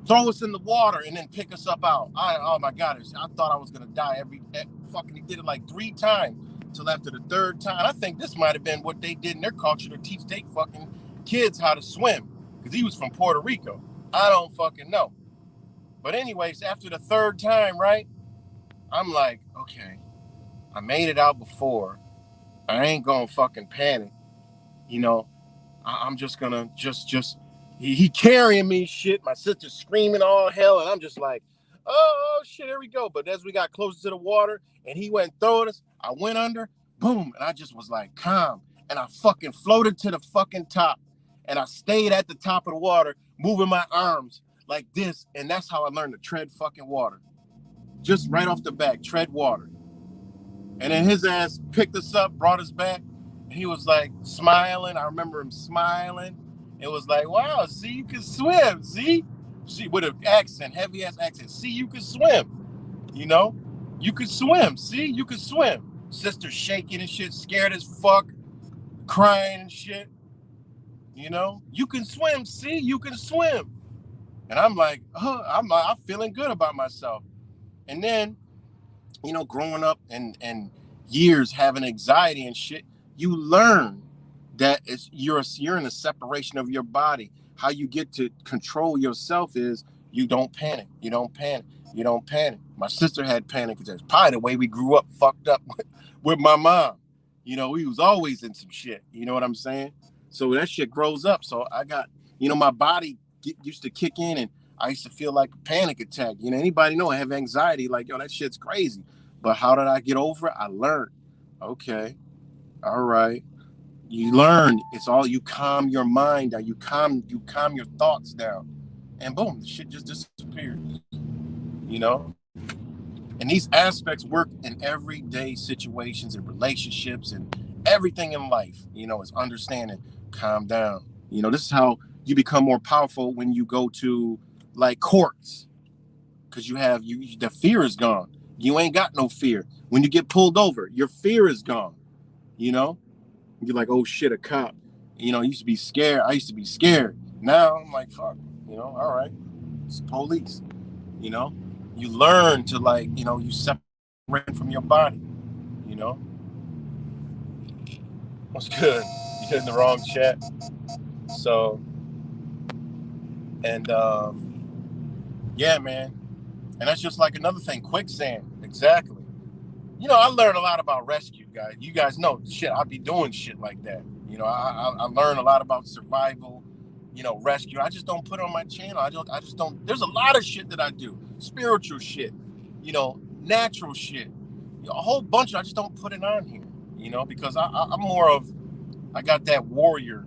Speaker 1: Throw us in the water and then pick us up out. Oh my God, I thought I was gonna die fucking. He did it like 3 times till after the 3rd time. I think this might have been what they did in their culture to teach their fucking kids how to swim, because he was from Puerto Rico. I don't fucking know. But anyways, after the 3rd time, right? I'm like, okay, I made it out before. I ain't gonna fucking panic, you know. I'm just gonna he carrying me shit. My sister's screaming all hell, and I'm just like, oh shit, here we go. But as we got closer to the water and he went throwing us, I went under, boom, and I just was like calm, and I fucking floated to the fucking top, and I stayed at the top of the water, moving my arms like this, and that's how I learned to tread fucking water. Just right off the bat, tread water. And then his ass picked us up, brought us back. He was like smiling. I remember him smiling. It was like, wow, see, you can swim. See, with an accent, heavy ass accent. See, you can swim. You know, you can swim. See, you can swim. Sister shaking and shit, scared as fuck, crying and shit. You know, you can swim. See, you can swim. And I'm like, oh, I'm feeling good about myself. And then, you know, growing up and years having anxiety and shit, you learn that you're in a separation of your body. How you get to control yourself is you don't panic. You don't panic. You don't panic. My sister had panic attacks. Probably the way we grew up fucked up with my mom. You know, we was always in some shit. You know what I'm saying? So that shit grows up. So I got, you know, my body used to kick in, and I used to feel like a panic attack. You know, anybody know I have anxiety? Like, yo, that shit's crazy. But how did I get over it? I learned. Okay. All right. You learn. It's all, you calm your mind down. You calm your thoughts down. And boom, the shit just disappears. You know? And these aspects work in everyday situations and relationships and everything in life, you know, is understanding, calm down. You know, this is how you become more powerful when you go to like courts. Because the fear is gone. You ain't got no fear. When you get pulled over, your fear is gone. You know? You're like, oh shit, a cop. You know, I used to be scared. Now I'm like, fuck, you know, all right. It's police. You know? You learn to, like, you know, you separate from your body. You know? What's good? You in the wrong chat. So, and yeah, man. And that's just like another thing, quicksand. Exactly. You know, I learned a lot about rescue, guys. You guys know, shit, I'll be doing shit like that. You know, I learn a lot about survival, you know, rescue. I just don't put it on my channel. I just don't. There's a lot of shit that I do. Spiritual shit, you know, natural shit. You know, a whole bunch. I just don't put it on here, you know, because I'm more of, I got that warrior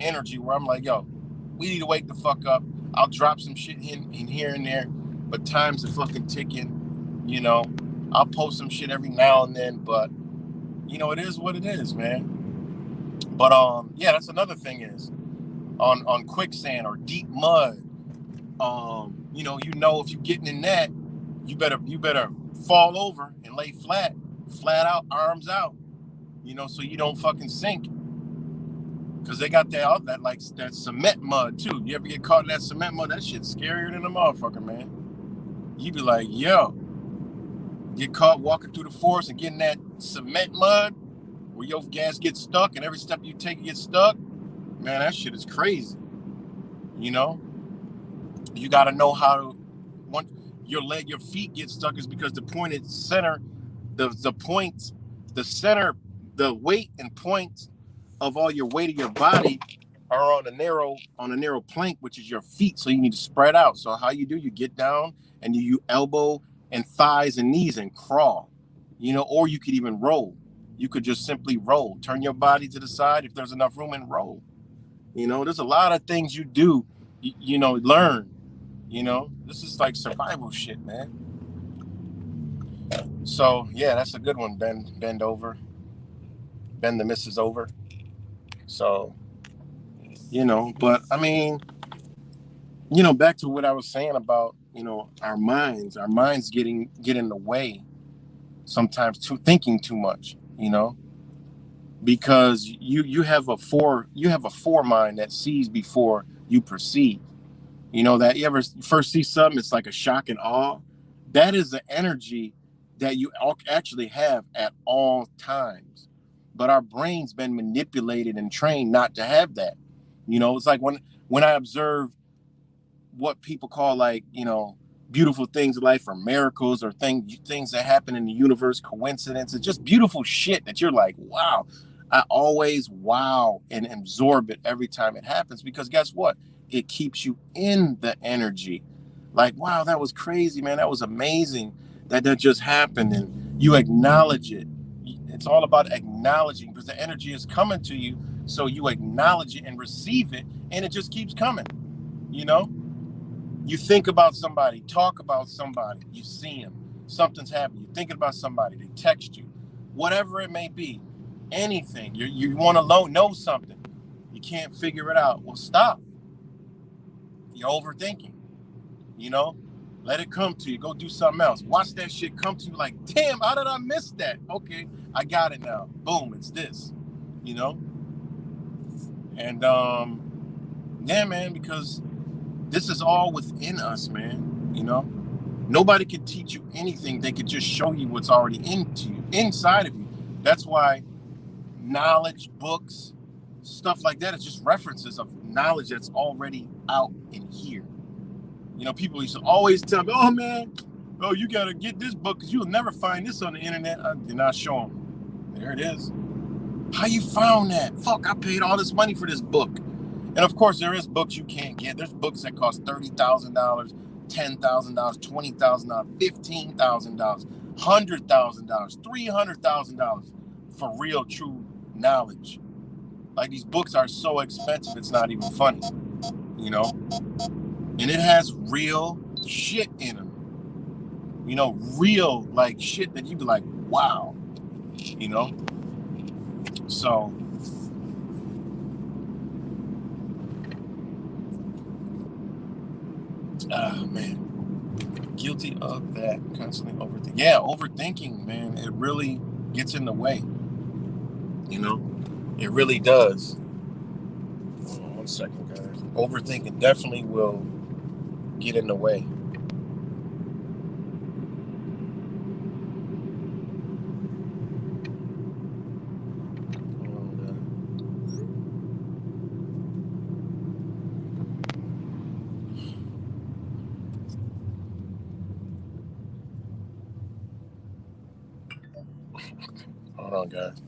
Speaker 1: energy where I'm like, yo, we need to wake the fuck up. I'll drop some shit in here and there, but time's are fucking ticking, you know. I'll post some shit every now and then, but you know, it is what it is, man. But yeah, that's another thing is on quicksand or deep mud. You know, if you're getting in that, you better fall over and lay flat out, arms out, you know, so you don't fucking sink. Because they got that like that cement mud too. You ever get caught in that cement mud? That shit's scarier than a motherfucker, man. You be like, yo, get caught walking through the forest and getting that cement mud where your gas gets stuck and every step you take you get stuck. Man, that shit is crazy. You know, you got to know how to. Once your feet get stuck is because the pointed center, the center, the weight and point of all your weight of your body are on a narrow plank, which is your feet. So you need to spread out. So how you do, you get down and you elbow and thighs and knees and crawl, or you could even roll. You could just simply roll, turn your body to the side if there's enough room and roll. There's a lot of things you do, learn, this is like survival shit, man. So yeah, that's a good one. Bend over, bend the missus over. So, but I mean, back to what I was saying about, our minds get in the way sometimes thinking too much, because you have a fore mind that sees before you perceive. That you ever first see something, it's like a shock and awe. That is the energy that you actually have at all times. But our brain's been manipulated and trained not to have that. It's like when I observe what people call like, beautiful things in life or miracles or things that happen in the universe, coincidences, just beautiful shit that you're like, wow. I always wow and absorb it every time it happens, because guess what? It keeps you in the energy. Like, wow, that was crazy, man. That was amazing that just happened. And you acknowledge it. It's all about acknowledging, because the energy is coming to you. So you acknowledge it and receive it, and it just keeps coming. You think about somebody, talk about somebody, you see them, something's happening. You're thinking about somebody, they text you, whatever it may be, anything. You want to know something, you can't figure it out. Well, stop. You're overthinking. Let it come to you. Go do something else. Watch that shit come to you. Like, damn, how did I miss that? Okay, I got it now. Boom, it's this. And yeah, man, because this is all within us, man. Nobody can teach you anything. They could just show you what's already inside of you. That's why knowledge, books, stuff like that is just references of knowledge that's already out in here. People used to always tell me, oh man, you got to get this book because you'll never find this on the internet. I did not show them. There it is. How you found that? Fuck, I paid all this money for this book. And of course, there is books you can't get. There's books that cost $30,000, $10,000, $20,000, $15,000, $100,000, $300,000 for real, true knowledge. Like, these books are so expensive, it's not even funny, And it has real shit in them. Real, like, shit that you'd be like, wow. So, man, guilty of that, constantly overthinking. Yeah, overthinking, man, it really gets in the way. It really does. Hold on 1 second, guys. Overthinking definitely will get in the way. Hold on, guys.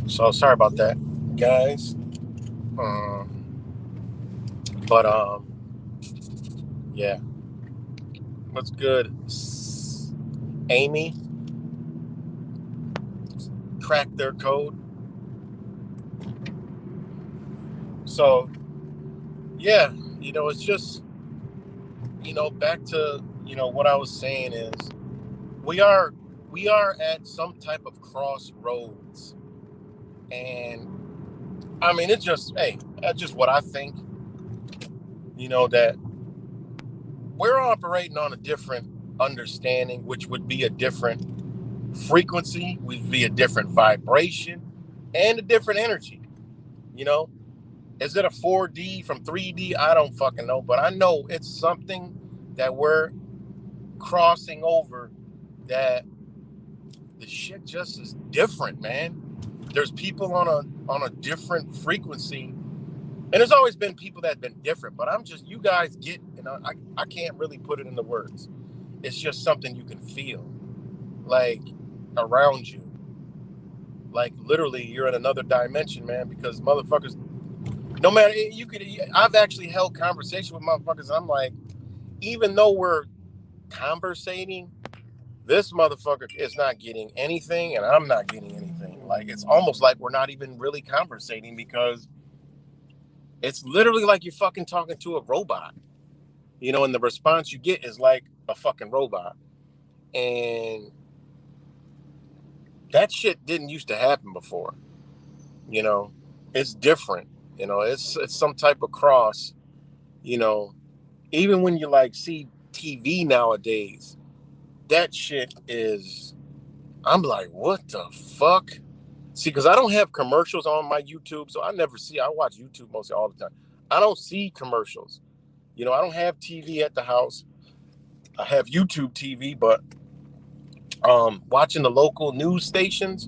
Speaker 1: So sorry about that, guys. But yeah, what's good, Amy cracked their code. So yeah, it's just, back to, what I was saying is we are at some type of crossroads. And I mean, it's just, hey, that's just what I think, that we're operating on a different understanding, which would be a different frequency, would be a different vibration, and a different energy. You know, is it a 4D from 3D? I don't fucking know, but I know it's something that we're crossing over, that the shit just is different, man. There's people on a different frequency. And there's always been people that have been different, but you guys get, I can't really put it into words. It's just something you can feel, like, around you. Like, literally, you're in another dimension, man, because motherfuckers, no matter, I've actually held conversation with motherfuckers, and I'm like, even though we're conversating, this motherfucker is not getting anything, and I'm not getting anything. Like, it's almost like we're not even really conversating, because it's literally like you're fucking talking to a robot, and the response you get is like a fucking robot. And that shit didn't used to happen before. It's different. It's some type of cross. Even when you like see TV nowadays, that shit is, I'm like, what the fuck? See, because I don't have commercials on my YouTube, so I watch YouTube mostly all the time. I don't see commercials. I don't have TV at the house. I have YouTube TV, but watching the local news stations,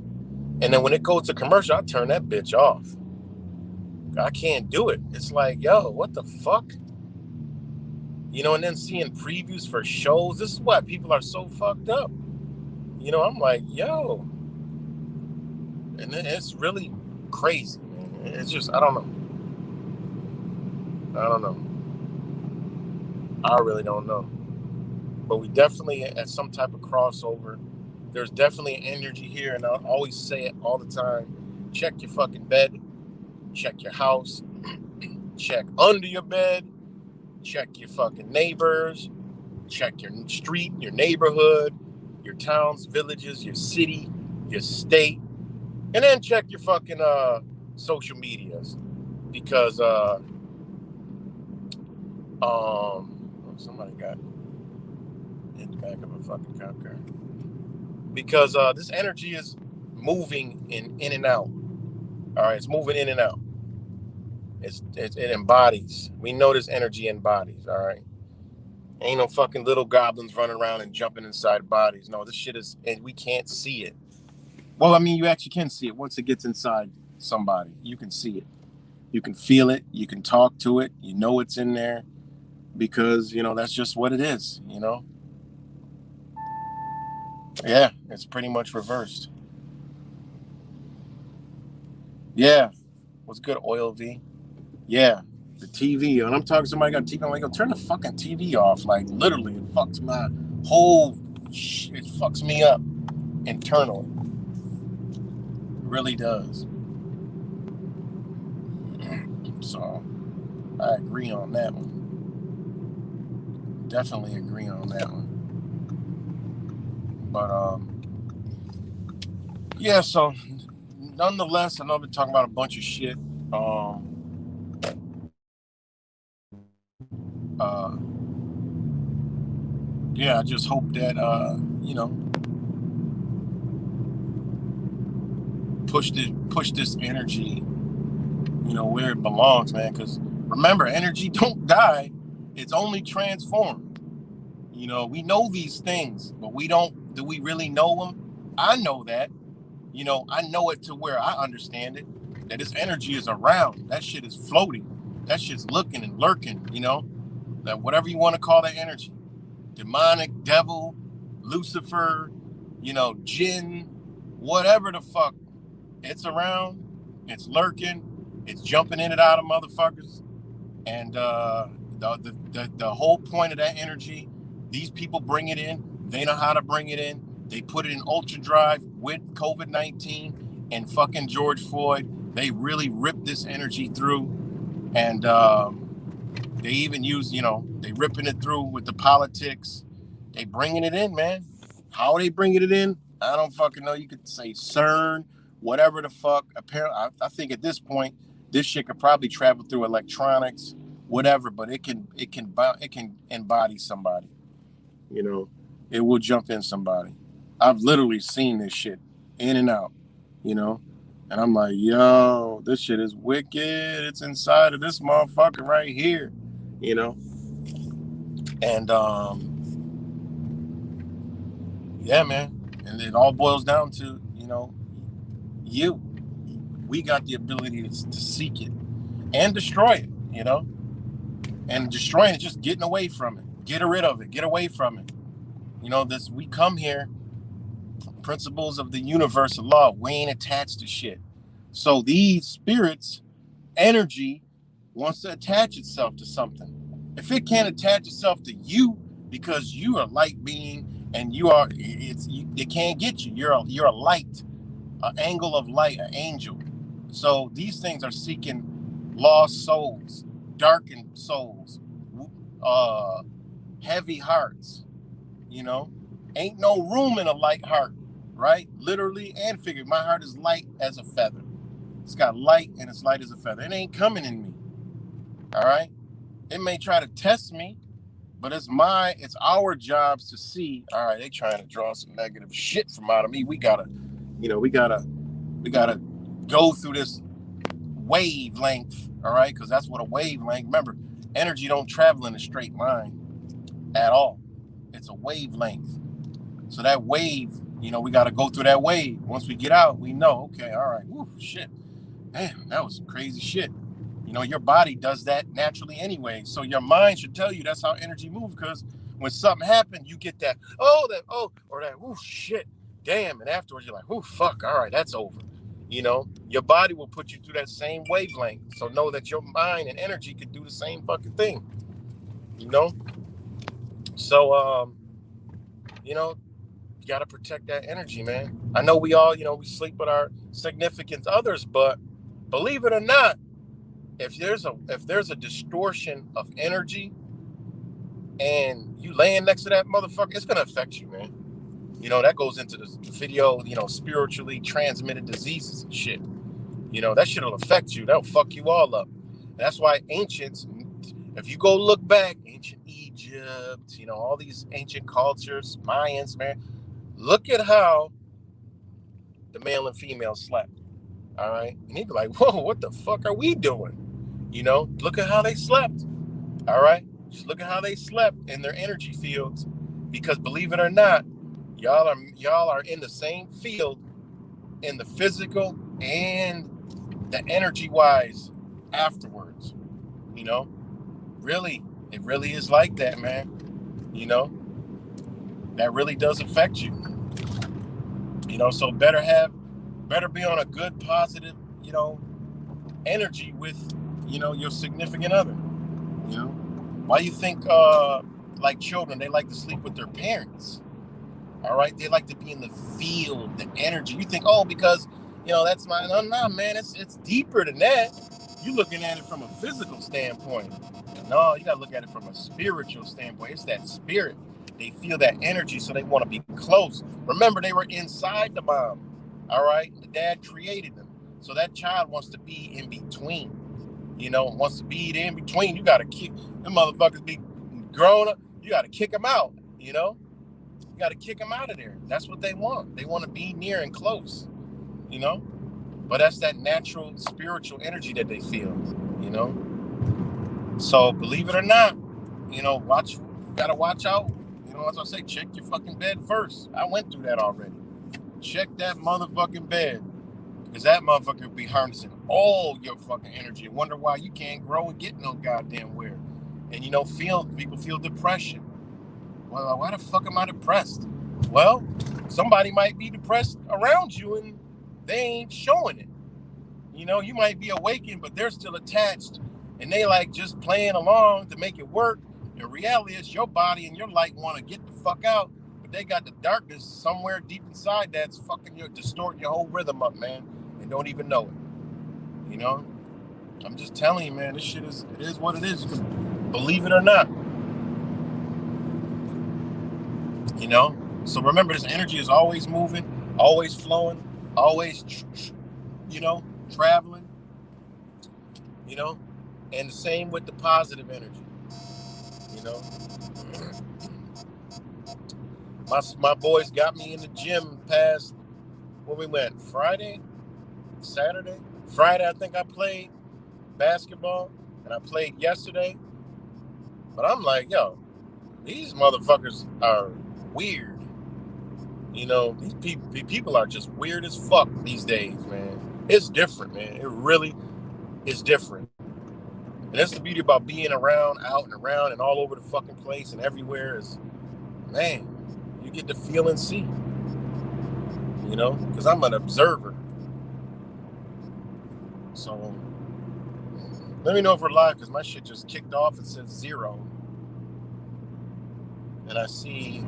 Speaker 1: and then when it goes to commercial, I turn that bitch off. I can't do it. It's like, yo, what the fuck? And then seeing previews for shows. This is why people are so fucked up. I'm like, yo. And it's really crazy, man. It's just, I don't know. I really don't know. But we definitely at some type of crossover. There's definitely an energy here, and I always say it all the time. Check your fucking bed. Check your house. Check under your bed. Check your fucking neighbors. Check your street, your neighborhood, your towns, villages, your city, your state. And then check your fucking social medias. Because somebody got in the back of a fucking cop car. Because this energy is moving in and out. All right, it's moving in and out. It embodies. We know this energy embodies. All right, ain't no fucking little goblins running around and jumping inside bodies. No, this shit is, and we can't see it. Well, I mean, you actually can see it once it gets inside somebody. You can see it. You can feel it. You can talk to it. You know it's in there, because that's just what it is. Yeah, it's pretty much reversed. Yeah, what's good, Oil V? Yeah, the TV. When I'm talking to somebody got TV, I'm like, go turn the fucking TV off. Like, literally, it fucks my whole. It fucks me up internally. It really does. So, I agree on that one. Definitely agree on that one. But yeah. So, nonetheless, I know I've been talking about a bunch of shit. Yeah, I just hope that push this energy, where it belongs, man. Because remember, energy don't die; it's only transformed. We know these things, but we don't. Do we really know them? I know that. I know it to where I understand it. That this energy is around. That shit is floating. That shit's looking and lurking. That whatever you want to call that energy. Demonic, devil, Lucifer, jinn, whatever the fuck. It's around, it's lurking, it's jumping in and out of motherfuckers. And the whole point of that energy, these people bring it in, they know how to bring it in, They put it in ultra drive with COVID-19 and fucking George Floyd. They really ripped this energy through, and they even use, they ripping it through with the politics. They bringing it in, man. How are they bringing it in? I don't fucking know. You could say CERN, whatever the fuck. Apparently, I think at this point, this shit could probably travel through electronics, whatever. But it can embody somebody. It will jump in somebody. I've literally seen this shit in and out. And I'm like, yo, this shit is wicked. It's inside of this motherfucker right here. And yeah, man. And it all boils down to, we got the ability to seek it and destroy it, and destroying it, just getting away from it, get rid of it, get away from it. We come here, principles of the universal law, we ain't attached to shit. So these spirits, energy wants to attach itself to something. If it can't attach itself to you because you are a light being and it can't get you. You're a light, an angle of light, an angel. So these things are seeking lost souls, darkened souls, heavy hearts. Ain't no room in a light heart, right? Literally and figuratively. My heart is light as a feather. It's got light and it's light as a feather. It ain't coming in me. All right? It may try to test me, but it's our jobs to see, all right, they trying to draw some negative shit from out of me. We gotta go through this wavelength, all right? Because that's what a wavelength, remember, energy don't travel in a straight line at all. It's a wavelength. So that wave, we got to go through that wave. Once we get out, we know, okay, all right, whoo, shit. Damn, that was some crazy shit. Your body does that naturally anyway. So your mind should tell you that's how energy moves, because when something happens, you get that, or that, whoo, shit, damn. And afterwards, you're like, whoo, fuck, all right, that's over. Your body will put you through that same wavelength. So know that your mind and energy could do the same fucking thing. So, you got to protect that energy, man. I know we all, we sleep with our significant others, but believe it or not, if there's a distortion of energy and you laying next to that motherfucker, it's going to affect you, man. That goes into the video, spiritually transmitted diseases and shit. That shit will affect you. That'll fuck you all up. And that's why ancients, if you go look back, ancient Egypt, all these ancient cultures, Mayans, man, look at how the male and female slept. All right. And he'd be like, whoa, what the fuck are we doing? Look at how they slept. All right. Just look at how they slept in their energy fields. Because believe it or not, y'all are in the same field in the physical and the energy wise afterwards. Really, it really is like that, man. That really does affect you. So better be on a good, positive, energy with, your significant other. Why you think, like children, they like to sleep with their parents? All right, they like to be in the field, the energy. You think, because, that's my, no, man, it's deeper than that. You're looking at it from a physical standpoint. No, you gotta look at it from a spiritual standpoint. It's that spirit. They feel that energy, so they want to be close. Remember, they were inside the mom. All right, the dad created them, so that child wants to be in between. Wants to be in between. You gotta keep them motherfuckers be grown up. You gotta kick them out. You gotta kick them out of there. That's what they want. They want to be near and close. But that's that natural spiritual energy that they feel. So believe it or not, gotta watch out. As I say, check your fucking bed first. I went through that already. Check that motherfucking bed. Because that motherfucker be harnessing all your fucking energy and wonder why you can't grow and get no goddamn where. And people feel depression. Well, why the fuck am I depressed? Well, somebody might be depressed around you and they ain't showing it. You might be awakened, but they're still attached and they like just playing along to make it work. The reality is your body and your light want to get the fuck out, but they got the darkness somewhere deep inside that's fucking you, distorting your whole rhythm up, man, and don't even know it. You know, I'm just telling you, man, this shit it is what it is. You can believe it or not. You know, so remember, this energy is always moving, always flowing, always, you know, traveling. You know, and the same with the positive energy. You know, my boys got me in the gym past when we went Friday, Saturday, Friday. I think I played basketball, and I played yesterday. But I'm like, yo, these motherfuckers are weird. You know, these people are just weird as fuck these days, man. It's different, man. It really is different. And that's the beauty about being around, out and around, and all over the fucking place and everywhere is, man, you get to feel and see. You know, because I'm an observer. So let me know if we're live, because my shit just kicked off. It says 0. And I see,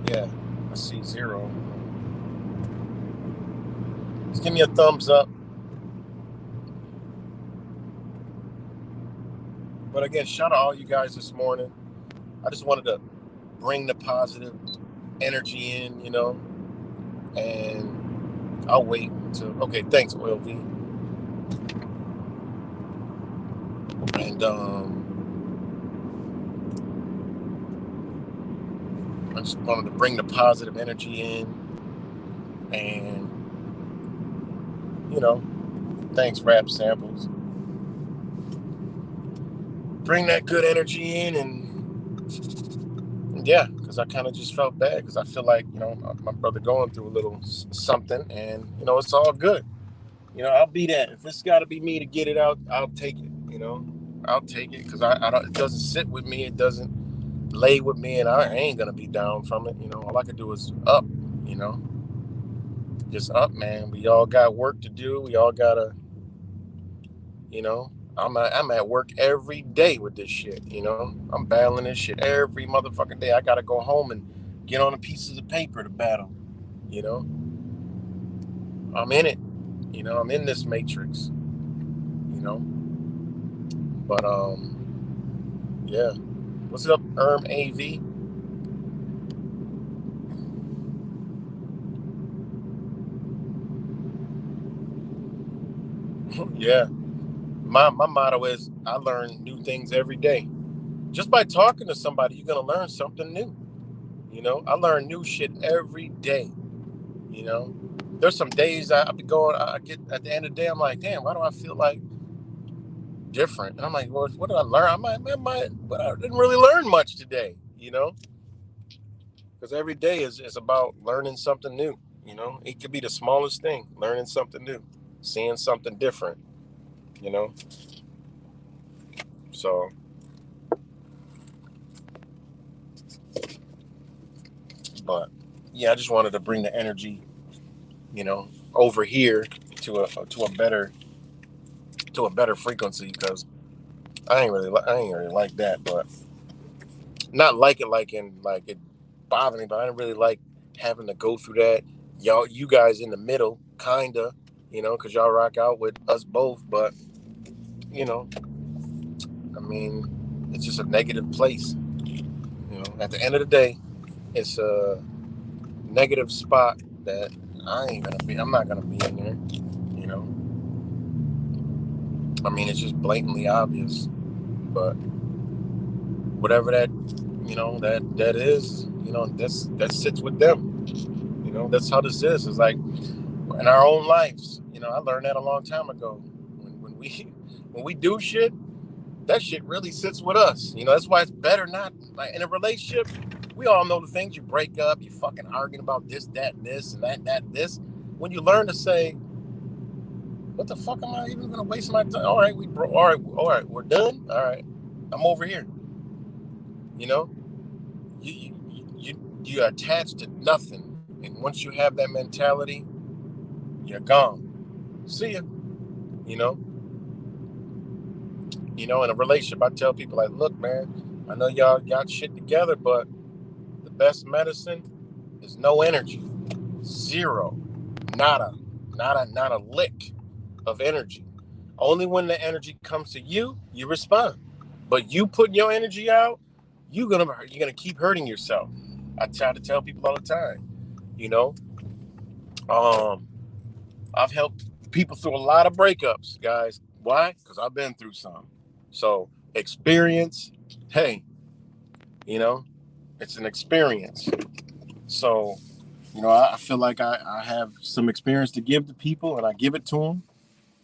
Speaker 1: yeah, I see 0. Just give me a thumbs up. But again, shout out all you guys this morning. I just wanted to bring the positive energy in, you know, and I'll wait until, okay, thanks, Oil V. And I just wanted to bring the positive energy in, and, you know, thanks, Rap Samples. Bring that good energy in, and yeah, because I kind of just felt bad, because I feel like, you know, my brother going through a little something, and, you know, it's all good. You know, I'll be that. If it's got to be me to get it out, I'll take it, you know. I'll take it, because I don't, it doesn't sit with me. It doesn't lay with me, and I ain't going to be down from it. You know, all I can do is up, you know. Just up, man. We all got work to do. We all got to, you know. I'm at work every day with this shit, you know. I'm battling this shit every motherfucking day. I got to go home and get on the pieces of paper to battle, you know. I'm in it, you know. I'm in this matrix, you know. But, yeah. What's up, AV? Yeah. My motto is, I learn new things every day. Just by talking to somebody, you're going to learn something new. You know, I learn new shit every day. You know, there's some days I be going, I get at the end of the day, I'm like, damn, why do I feel like different? And I'm like, well, what did I learn? But I didn't really learn much today, you know, because every day is about learning something new. You know, it could be the smallest thing, learning something new, seeing something different, you know. So, but yeah, I just wanted to bring the energy, you know, over here to a better frequency, because I ain't really like that, but not like it like it bothered me, but I didn't really like having to go through that. You guys in the middle, kinda, you know, because y'all rock out with us both, but you know, I mean, it's just a negative place. You know, at the end of the day, it's a negative spot that I'm not gonna be in there. You know, I mean, it's just blatantly obvious, but whatever that, you know, that is, you know, that sits with them. You know, that's how this is. It's like in our own lives. You know, I learned that a long time ago. When we when we do shit, that shit really sits with us. You know, that's why it's better not, like, in a relationship. We all know the things. You break up, you fucking arguing about this, that, and this, and that, this. When you learn to say, what the fuck am I even gonna waste my time? All right, all right, we're done. All right, I'm over here. You know, you attach to nothing, and once you have that mentality, you're gone. See ya. You know, in a relationship, I tell people, like, look, man, I know y'all got shit together, but best medicine is no energy. Zero. Nada. Not a lick of energy. Only when the energy comes to you, you respond. But you putting your energy out, you're gonna keep hurting yourself. I try to tell people all the time, you know. Um, I've helped people through a lot of breakups, guys. Why? Because I've been through some. So experience, hey, you know, it's an experience. So, I feel like I have some experience to give to people, and I give it to them,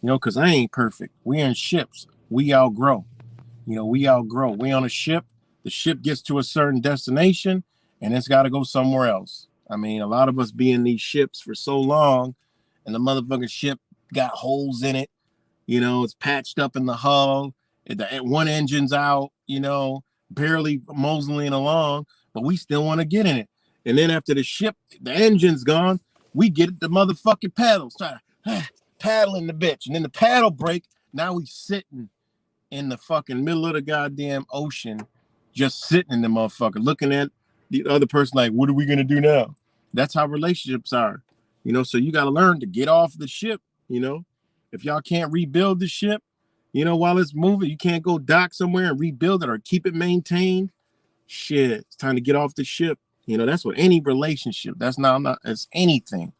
Speaker 1: because I ain't perfect. We in ships. We outgrow. We outgrow. We on a ship. The ship gets to a certain destination, and it's got to go somewhere else. I mean, a lot of us be in these ships for so long, and the motherfucking ship got holes in it. It's patched up in the hull. One engine's out, barely moseying along, but we still want to get in it. And then after the engine's gone, we get the motherfucking paddles, try to paddling the bitch. And then the paddle break. Now we sitting in the fucking middle of the goddamn ocean, just sitting in the motherfucker, looking at the other person like, what are we going to do now? That's how relationships are, so you got to learn to get off the ship, If y'all can't rebuild the ship, while it's moving, you can't go dock somewhere and rebuild it or keep it maintained. Shit, it's time to get off the ship. That's what any relationship. That's not. It's anything.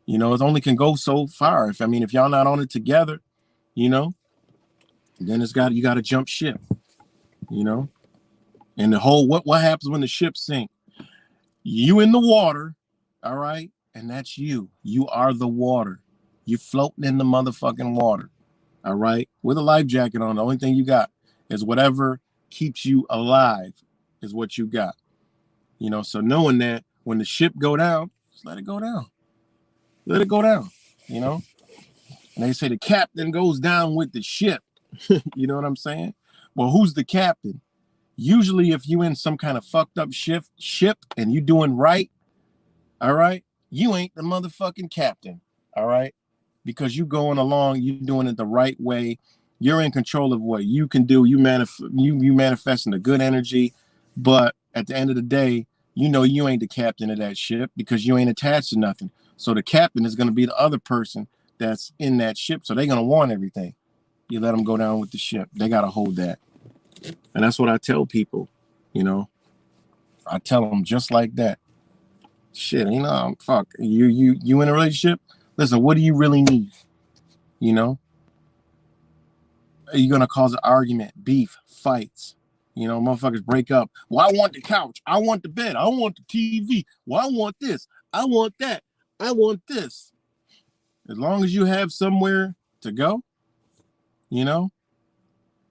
Speaker 1: It only can go so far. If y'all not on it together, then you got to jump ship. And the whole what happens when the ship sink? You in the water, all right, and that's you. You are the water. You floating in the motherfucking water. All right, with a life jacket on. The only thing you got is whatever keeps you alive is what you got. So knowing that when the ship go down, just let it go down. Let it go down. And they say the captain goes down with the ship. You know what I'm saying? Well, who's the captain? Usually if you in some kind of fucked up ship and you doing right, all right, you ain't the motherfucking captain. All right. Because you going along, you doing it the right way. You're in control of what you can do. You manifesting the good energy. But at the end of the day, you ain't the captain of that ship because you ain't attached to nothing. So the captain is going to be the other person that's in that ship. So they're going to want everything. You let them go down with the ship. They got to hold that. And that's what I tell people, I tell them just like that. Shit, fuck. You in a relationship? Listen, what do you really need? Are you gonna cause an argument, beef, fights? Motherfuckers break up. Well, I want the couch. I want the bed. I want the TV. Well, I want this. I want that. I want this. As long as you have somewhere to go,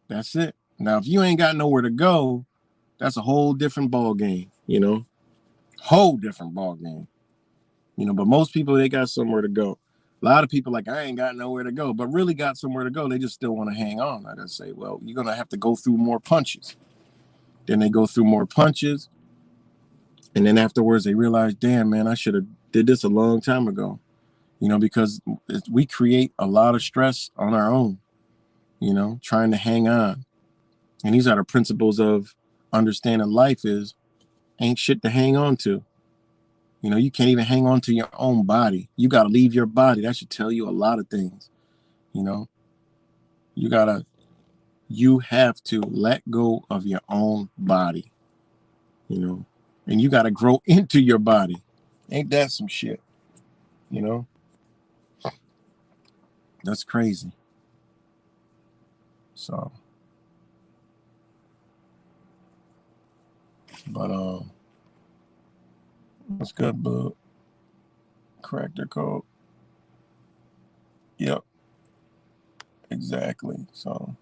Speaker 1: that's it. Now, if you ain't got nowhere to go, that's a whole different ball game, whole different ball game, but most people, they got somewhere to go. A lot of people like, I ain't got nowhere to go, but really got somewhere to go. They just still want to hang on. I gotta say, well, you're going to have to go through more punches. Then they go through more punches. And then afterwards they realize, damn, man, I should have did this a long time ago, because we create a lot of stress on our own, trying to hang on. And these are the principles of understanding life is ain't shit to hang on to. You can't even hang on to your own body. You got to leave your body. That should tell you a lot of things. You have to let go of your own body, and you got to grow into your body. Ain't that some shit? That's crazy. So, but that's good, bud. Crack their code. Yep. Exactly. So,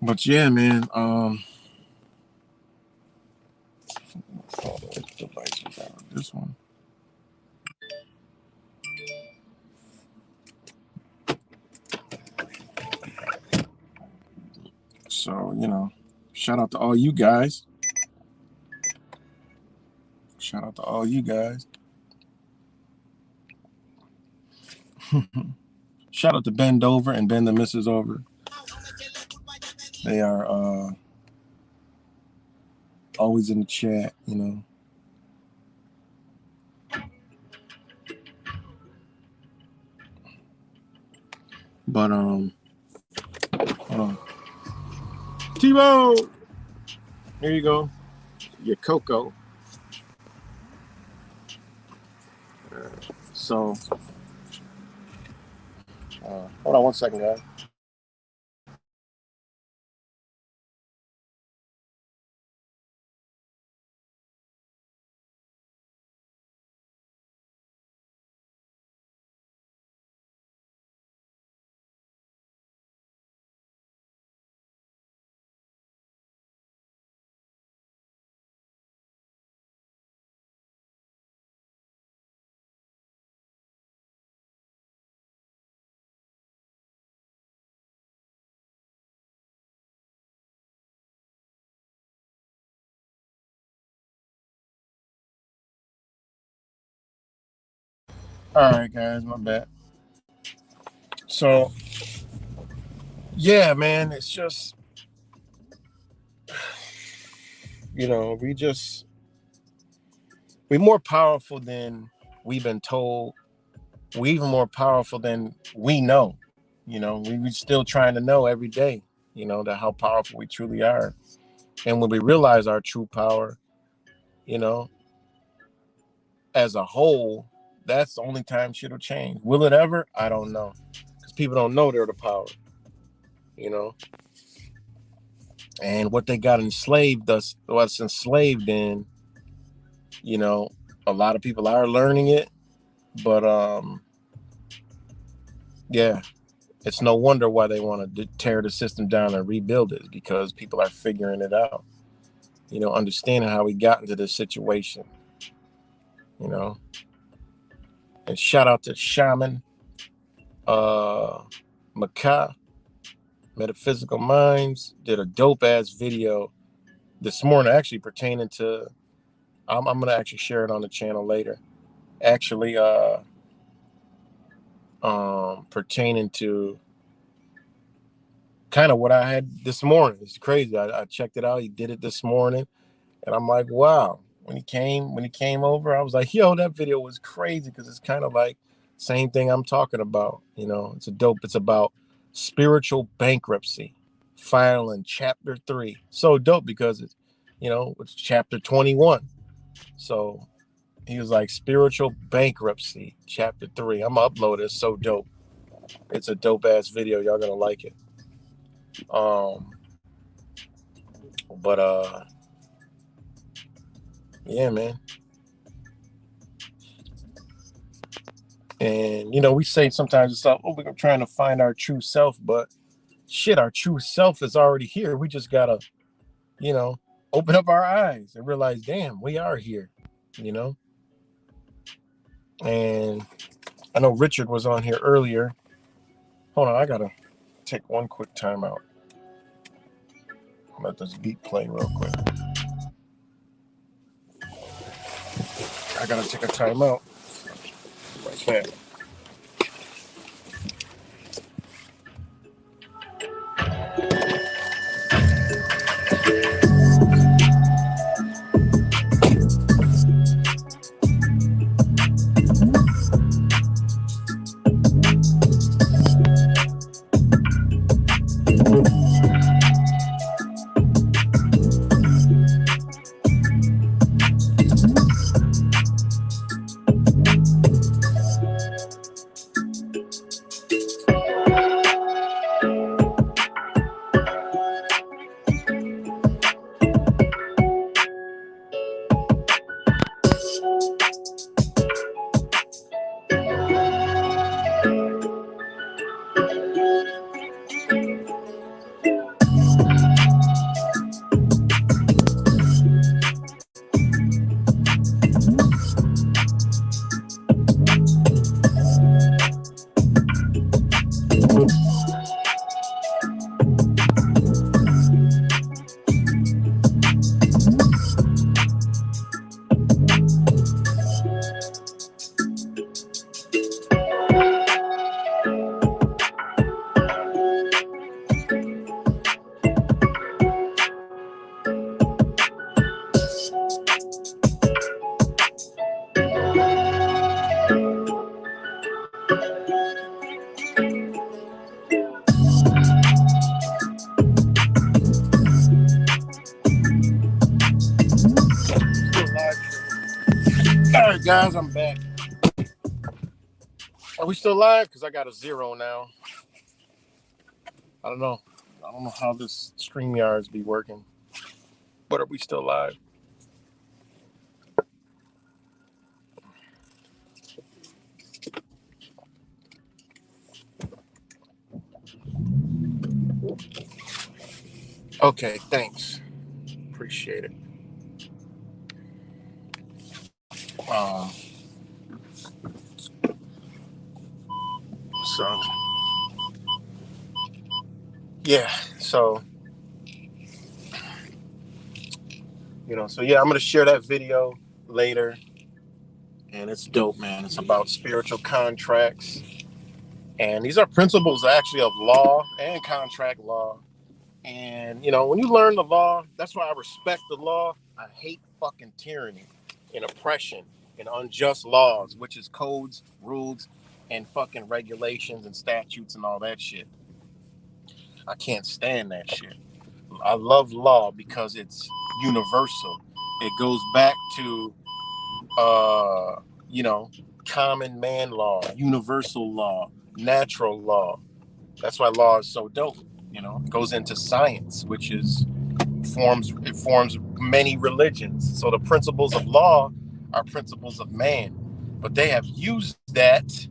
Speaker 1: but yeah, man. This one. So, shout out to all you guys. Shout out to all you guys. Shout out to Bend Over and Bend the Misses Over. They are always in the chat, you know. But hold on. T-Bo! There you go. Your cocoa. So hold on one second, guys. All right, guys, my bad. So, yeah, man, it's just, you know, we're more powerful than we've been told. We're even more powerful than we know. You know, we're still trying to know every day, you know, that how powerful we truly are. And when we realize our true power, you know, as a whole, that's the only time shit will change. Will it ever? I don't know. Because people don't know they're the power, you know. And what they got enslaved us, what's enslaved in, you know, a lot of people are learning it. But yeah, it's no wonder why they want to tear the system down and rebuild it, because people are figuring it out, you know, understanding how we got into this situation, you know. And shout out to Shaman, Maka, Metaphysical Minds, did a dope ass video this morning, actually pertaining to, I'm going to actually share it on the channel later, actually pertaining to kind of what I had this morning. It's crazy. I checked it out. He did it this morning, and I'm like, wow. When he came over, I was like, yo, that video was crazy, because it's kind of like same thing I'm talking about. You know, it's about spiritual bankruptcy, filing chapter 3. So dope, because it's, you know, it's chapter 21. So he was like, spiritual bankruptcy, chapter 3. I'm gonna upload it. It's so dope. It's a dope ass video. Y'all gonna like it. But yeah, man. And, you know, we say sometimes it's like, oh, we're trying to find our true self, but shit, our true self is already here. We just gotta, you know, open up our eyes and realize, damn, we are here, you know. And I know Richard was on here earlier. Hold on, I gotta take one quick time out. Let this beat play real quick. I gotta take a time out. Right back. All right, guys, I'm back. Are we still live? Because I got a 0 now. I don't know how this StreamYard's be working. But are we still live? Okay, thanks. Appreciate it. So yeah, so I'm gonna share that video later, and it's dope, man. It's about spiritual contracts, and these are principles actually of law and contract law. And when you learn the law, that's why I respect the law. I hate fucking tyranny and oppression and unjust laws, which is codes, rules, and fucking regulations and statutes and all that shit. I can't stand that shit. I love law because it's universal. It goes back to common man law, universal law, natural law. That's why law is so dope. It goes into science, which is forms many religions. So the principles of law are principles of man, but they have used that.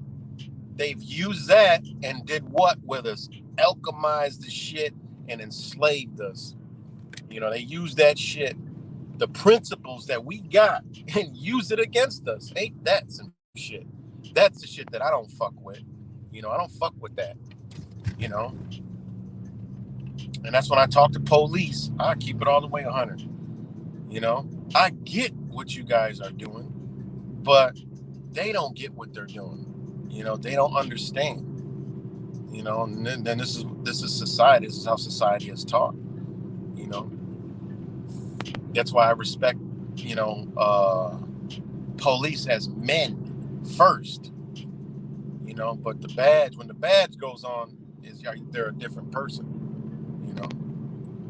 Speaker 1: They've used that and did what with us? Alchemized the shit and enslaved us. They used that shit, the principles that we got, and use it against us. Ain't that some shit? That's the shit that I don't fuck with. I don't fuck with that. And that's when I talk to police. I keep it all the way 100. I get what you guys are doing, but they don't get what they're doing. They don't understand. And then this is society. This is how society is taught. That's why I respect, police as men first. But when the badge goes on, they're a different person.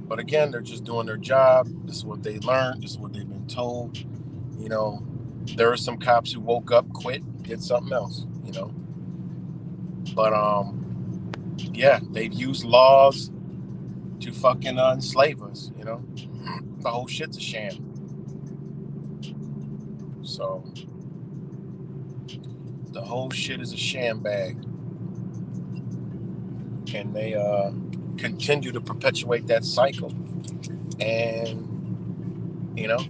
Speaker 1: But again, they're just doing their job. This is what they learned. This is what they've been told. There are some cops who woke up, quit, did something else. But yeah, they've used laws to fucking enslave us. The whole shit's a sham. So the whole shit is a sham bag, and they continue to perpetuate that cycle. And and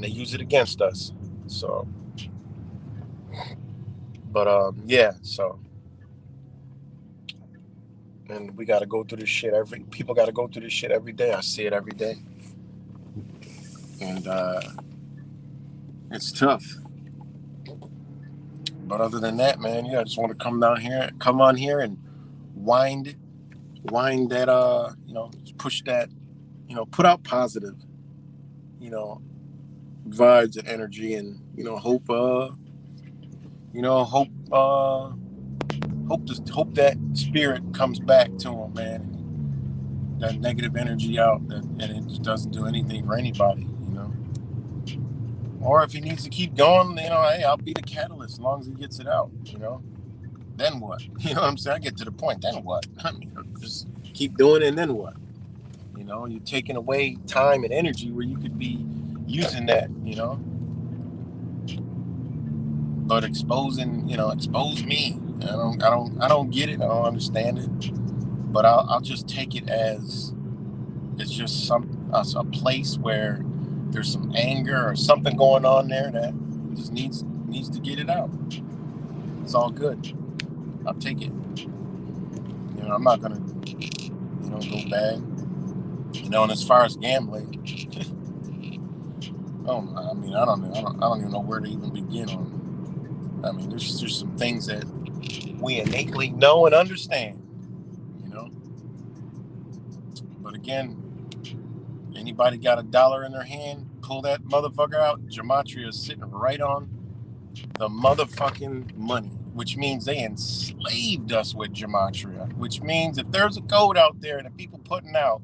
Speaker 1: they use it against us. So, but yeah. So, and we got to go through this shit. People got to go through this shit every day. I see it every day, and it's tough. But other than that, man, I just want to come on here and wind that, push that, put out positive, vibes and energy, and hope that spirit comes back to them, man. That negative energy out, and it just doesn't do anything for anybody, Or if he needs to keep going, hey, I'll be the catalyst as long as he gets it out, Then what? You know what I'm saying? I get to the point. Then what? I mean, just keep doing it, and then what? You're taking away time and energy where you could be using that, But expose me. I don't get it. I don't understand it. But I'll just take it as it's just a place where there's some anger or something going on there that just needs to get it out. It's all good. I'll take it. I'm not gonna, go bad. And as far as gambling, I don't even know where to even begin on. I mean, there's just some things that we innately know and understand, But again, anybody got $1 in their hand, pull that motherfucker out. Gematria is sitting right on the motherfucking money, which means they enslaved us with gematria, which means if there's a code out there that people putting out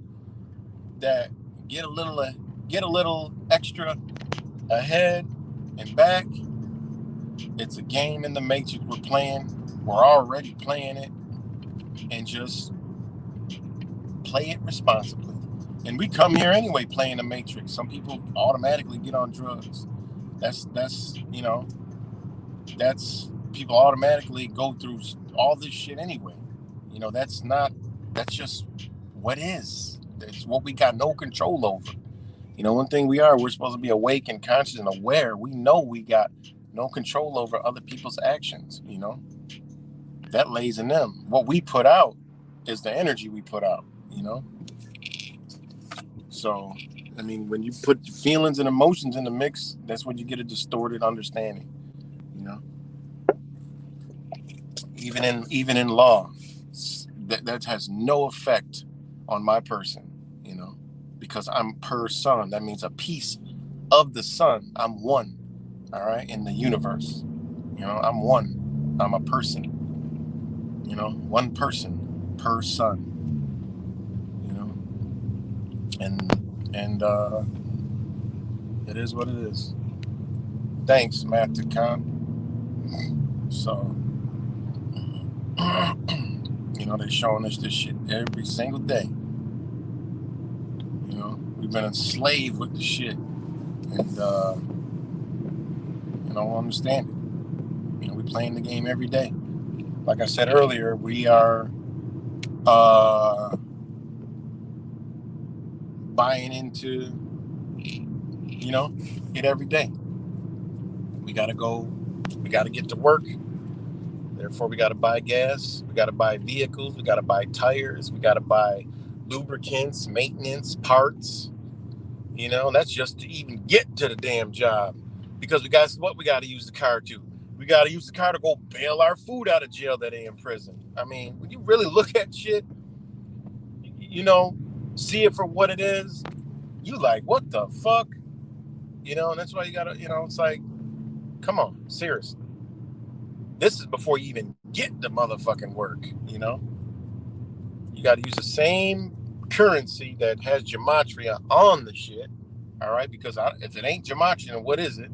Speaker 1: that get a little extra ahead and back, it's a game in the matrix we're playing. We're already playing it, and just play it responsibly. And we come here anyway playing the matrix. Some people automatically get on drugs. That's people automatically go through all this shit anyway. That's just what is. That's what we got no control over. One thing we're supposed to be awake and conscious and aware. We know we got no control over other people's actions. That lays in them. What we put out is the energy we put out. So, I mean, when you put feelings and emotions in the mix, that's when you get a distorted understanding. Even in law, that has no effect on my person. Because I'm per son. That means a piece of the sun. I'm one. All right, in the universe. I'm one. I'm a person. One person per sun. And it is what it is. Thanks, Matt to Cant. So, they're showing us this shit every single day. We've been enslaved with the shit, and I don't understand it. We're playing the game every day. Like I said earlier, we are buying into, it every day. We got to get to work. Therefore, we got to buy gas. We got to buy vehicles. We got to buy tires. We got to buy lubricants, maintenance, parts. That's just to even get to the damn job. Because we got to use the car to. We got to use the car to go bail our food out of jail that ain't in prison. I mean, when you really look at shit, see it for what it is, you like, what the fuck? And that's why you gotta, it's like, come on, seriously. This is before you even get the motherfucking work, You got to use the same currency that has gematria on the shit, all right? Because if it ain't gematria, then what is it?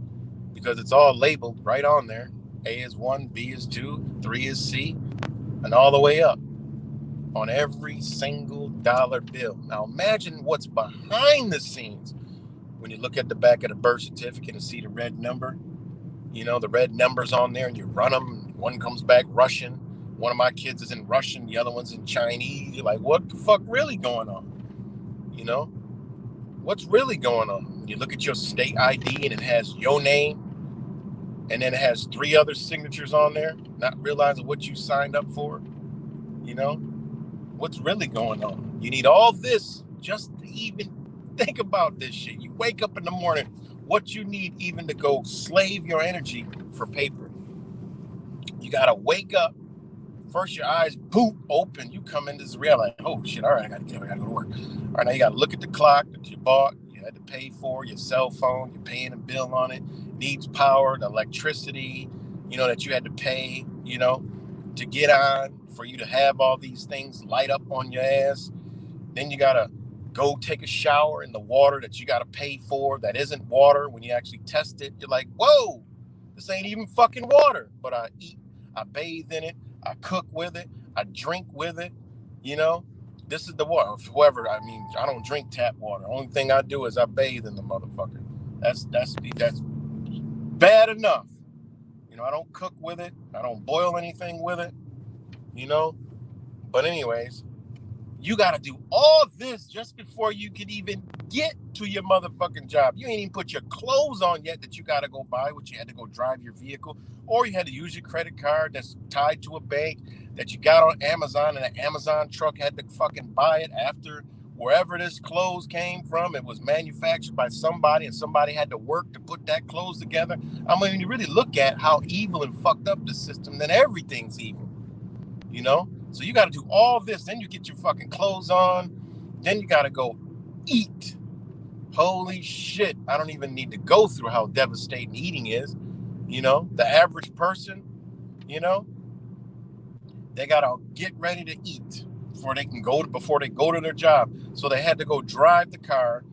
Speaker 1: Because it's all labeled right on there. A is 1, B is 2, 3 is C, and all the way up on every single dollar bill. Now imagine what's behind the scenes when you look at the back of the birth certificate and see the red number. The red number's on there, and you run them. One comes back Russian. One of my kids is in Russian. The other one's in Chinese. You're like, what the fuck really going on? What's really going on? When you look at your state ID and it has your name, and then it has 3 other signatures on there, not realizing what you signed up for. What's really going on? You need all this just to even think about this shit. You wake up in the morning, what you need even to go slave your energy for paper. You got to wake up. First, your eyes poop open. You come into this reality, like, oh shit, all right, I got to get up, I got to go to work. All right, now you got to look at the clock that you bought, you had to pay for, your cell phone, you're paying a bill on it, needs power, the electricity, that you had to pay, to get on, for you to have all these things light up on your ass. Then you got to go take a shower in the water that you got to pay for that isn't water. When you actually test it, you're like, whoa, this ain't even fucking water. But I eat, I bathe in it, I cook with it, I drink with it, This is the water. Whoever, I don't drink tap water. Only thing I do is I bathe in the motherfucker. That's bad enough. I don't cook with it. I don't boil anything with it, But anyways, you got to do all this just before you can even get to your motherfucking job. You ain't even put your clothes on yet that you got to go buy, which you had to go drive your vehicle, or you had to use your credit card that's tied to a bank that you got on Amazon, and an Amazon truck had to fucking buy it after wherever this clothes came from. It was manufactured by somebody, and somebody had to work to put that clothes together. I mean, when you really look at how evil and fucked up the system, then everything's evil, So you got to do all this. Then you get your fucking clothes on. Then you got to go eat. Holy shit. I don't even need to go through how devastating eating is. You know, the average person, you know, they gotta get ready to eat before they go to their job. So they had to go drive the car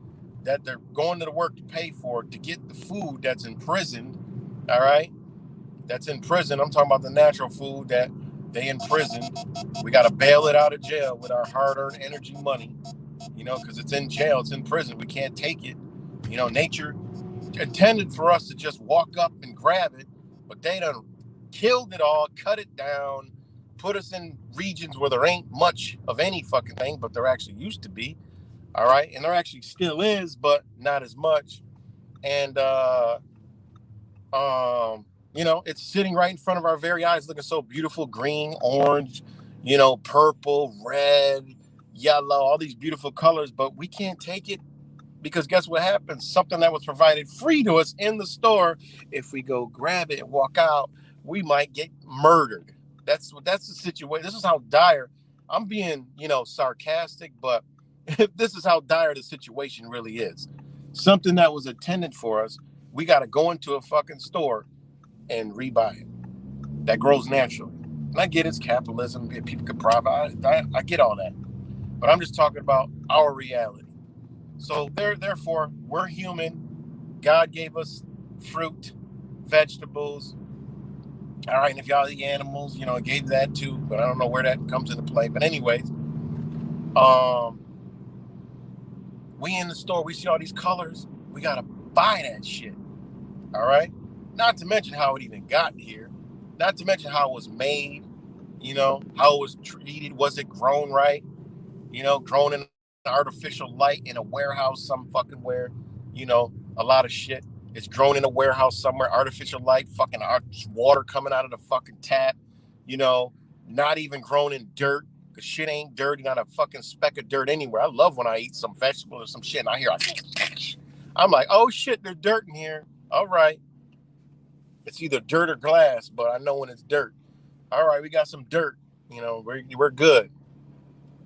Speaker 1: that they're going to the work to pay for to get the food that's imprisoned. All right, that's in prison. I'm talking about the natural food that they imprisoned. We got to bail it out of jail with our hard-earned energy money, you know, because it's in jail, it's in prison. We can't take it. You know, nature intended for us to just walk up and grab it, but they done killed it all, cut it down, put us in regions where there ain't much of any fucking thing, but there actually used to be. All right, and there actually still is, but not as much. And you know, it's sitting right in front of our very eyes, looking so beautiful, green, orange, you know, purple, red, yellow, all these beautiful colors, but we can't take it because guess what happens? Something that was provided free to us in the store, if we go grab it and walk out, we might get murdered. That's the situation. This is how dire. I'm being, you know, sarcastic, but this is how dire the situation really is. Something that was intended for us, we got to go into a fucking store and rebuy it. That grows naturally. And I get it's capitalism. People could provide. I get all that. But I'm just talking about our reality. So therefore, we're human. God gave us fruit, vegetables. All right, and if y'all eat animals, you know, it gave that too. But I don't know where that comes into play. But anyways, we in the store, we see all these colors. We gotta buy that shit. All right. Not to mention how it even got here. Not to mention how it was made. You know, how it was treated. Was it grown right? You know, grown in artificial light in a warehouse, some fucking where, you know, a lot of shit. It's grown in a warehouse somewhere, artificial light, fucking water coming out of the fucking tap, you know, not even grown in dirt, because shit ain't dirty, not a fucking speck of dirt anywhere. I love when I eat some vegetable or some shit and I hear, I'm like, oh shit, there's dirt in here. All right. It's either dirt or glass, but I know when it's dirt. All right, we got some dirt, you know, we're good,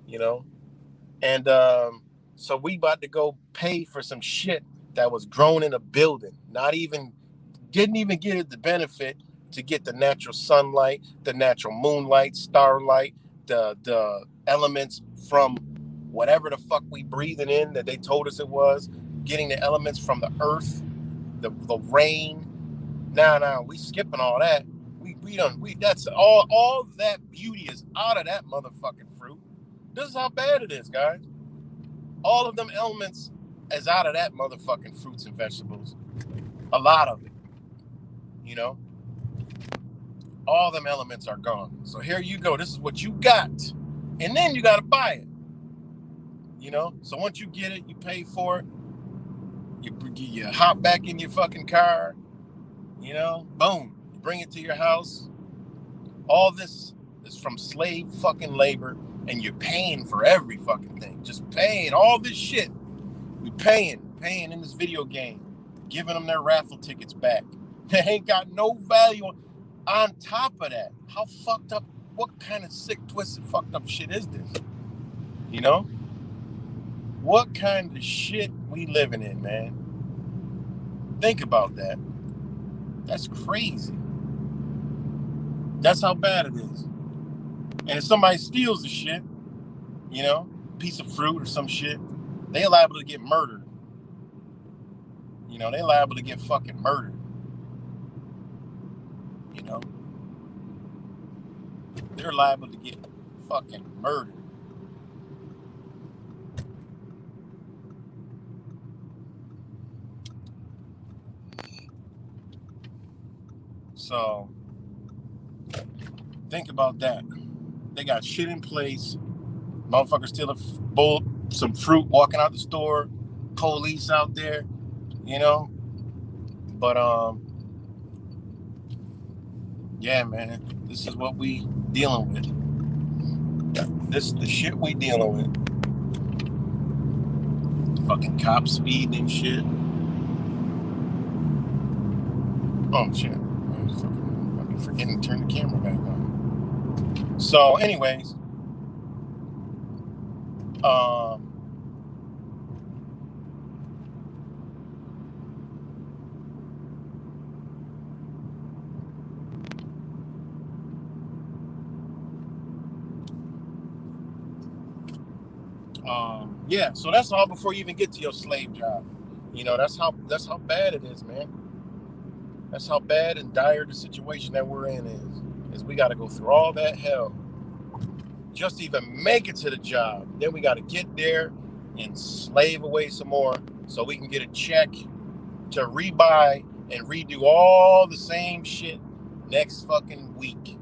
Speaker 1: you know. And so we about to go pay for some shit that was grown in a building. Didn't even get it the benefit to get the natural sunlight, the natural moonlight, starlight, the elements from whatever the fuck we breathing in that they told us it was, getting the elements from the earth, the rain. Now we skipping all that. We that's all that beauty is out of that motherfucking fruit. This is how bad it is, guys. All of them elements is out of that motherfucking fruits and vegetables. A lot of it, you know. All them elements are gone. So here you go. This is what you got, and then you got to buy it. You know. So once you get it, you pay for it. You hop back in your fucking car. You know. Boom. You bring it to your house. All this is from slave fucking labor, and you're paying for every fucking thing. Just paying all this shit. We paying in this video game, giving them their raffle tickets back. They ain't got no value on top of that. How fucked up, what kind of sick, twisted, fucked up shit is this? You know? What kind of shit we living in, man? Think about that. That's crazy. That's how bad it is. And if somebody steals the shit, you know, piece of fruit or some shit, they liable to get murdered. You know, they liable to get fucking murdered. You know? They're liable to get fucking murdered. So, think about that. They got shit in place. Motherfuckers steal some fruit walking out the store. Police out there, you know? But, yeah, man. This is what we dealing with. This is the shit we dealing with. Fucking cops speeding and shit. Oh, shit. I'm forgetting to turn the camera back on. So, anyways, Yeah, so that's all before you even get to your slave job. You know, that's how bad it is, man. That's how bad and dire the situation that we're in is we got to go through all that hell just to even make it to the job. Then we got to get there and slave away some more so we can get a check to rebuy and redo all the same shit next fucking week.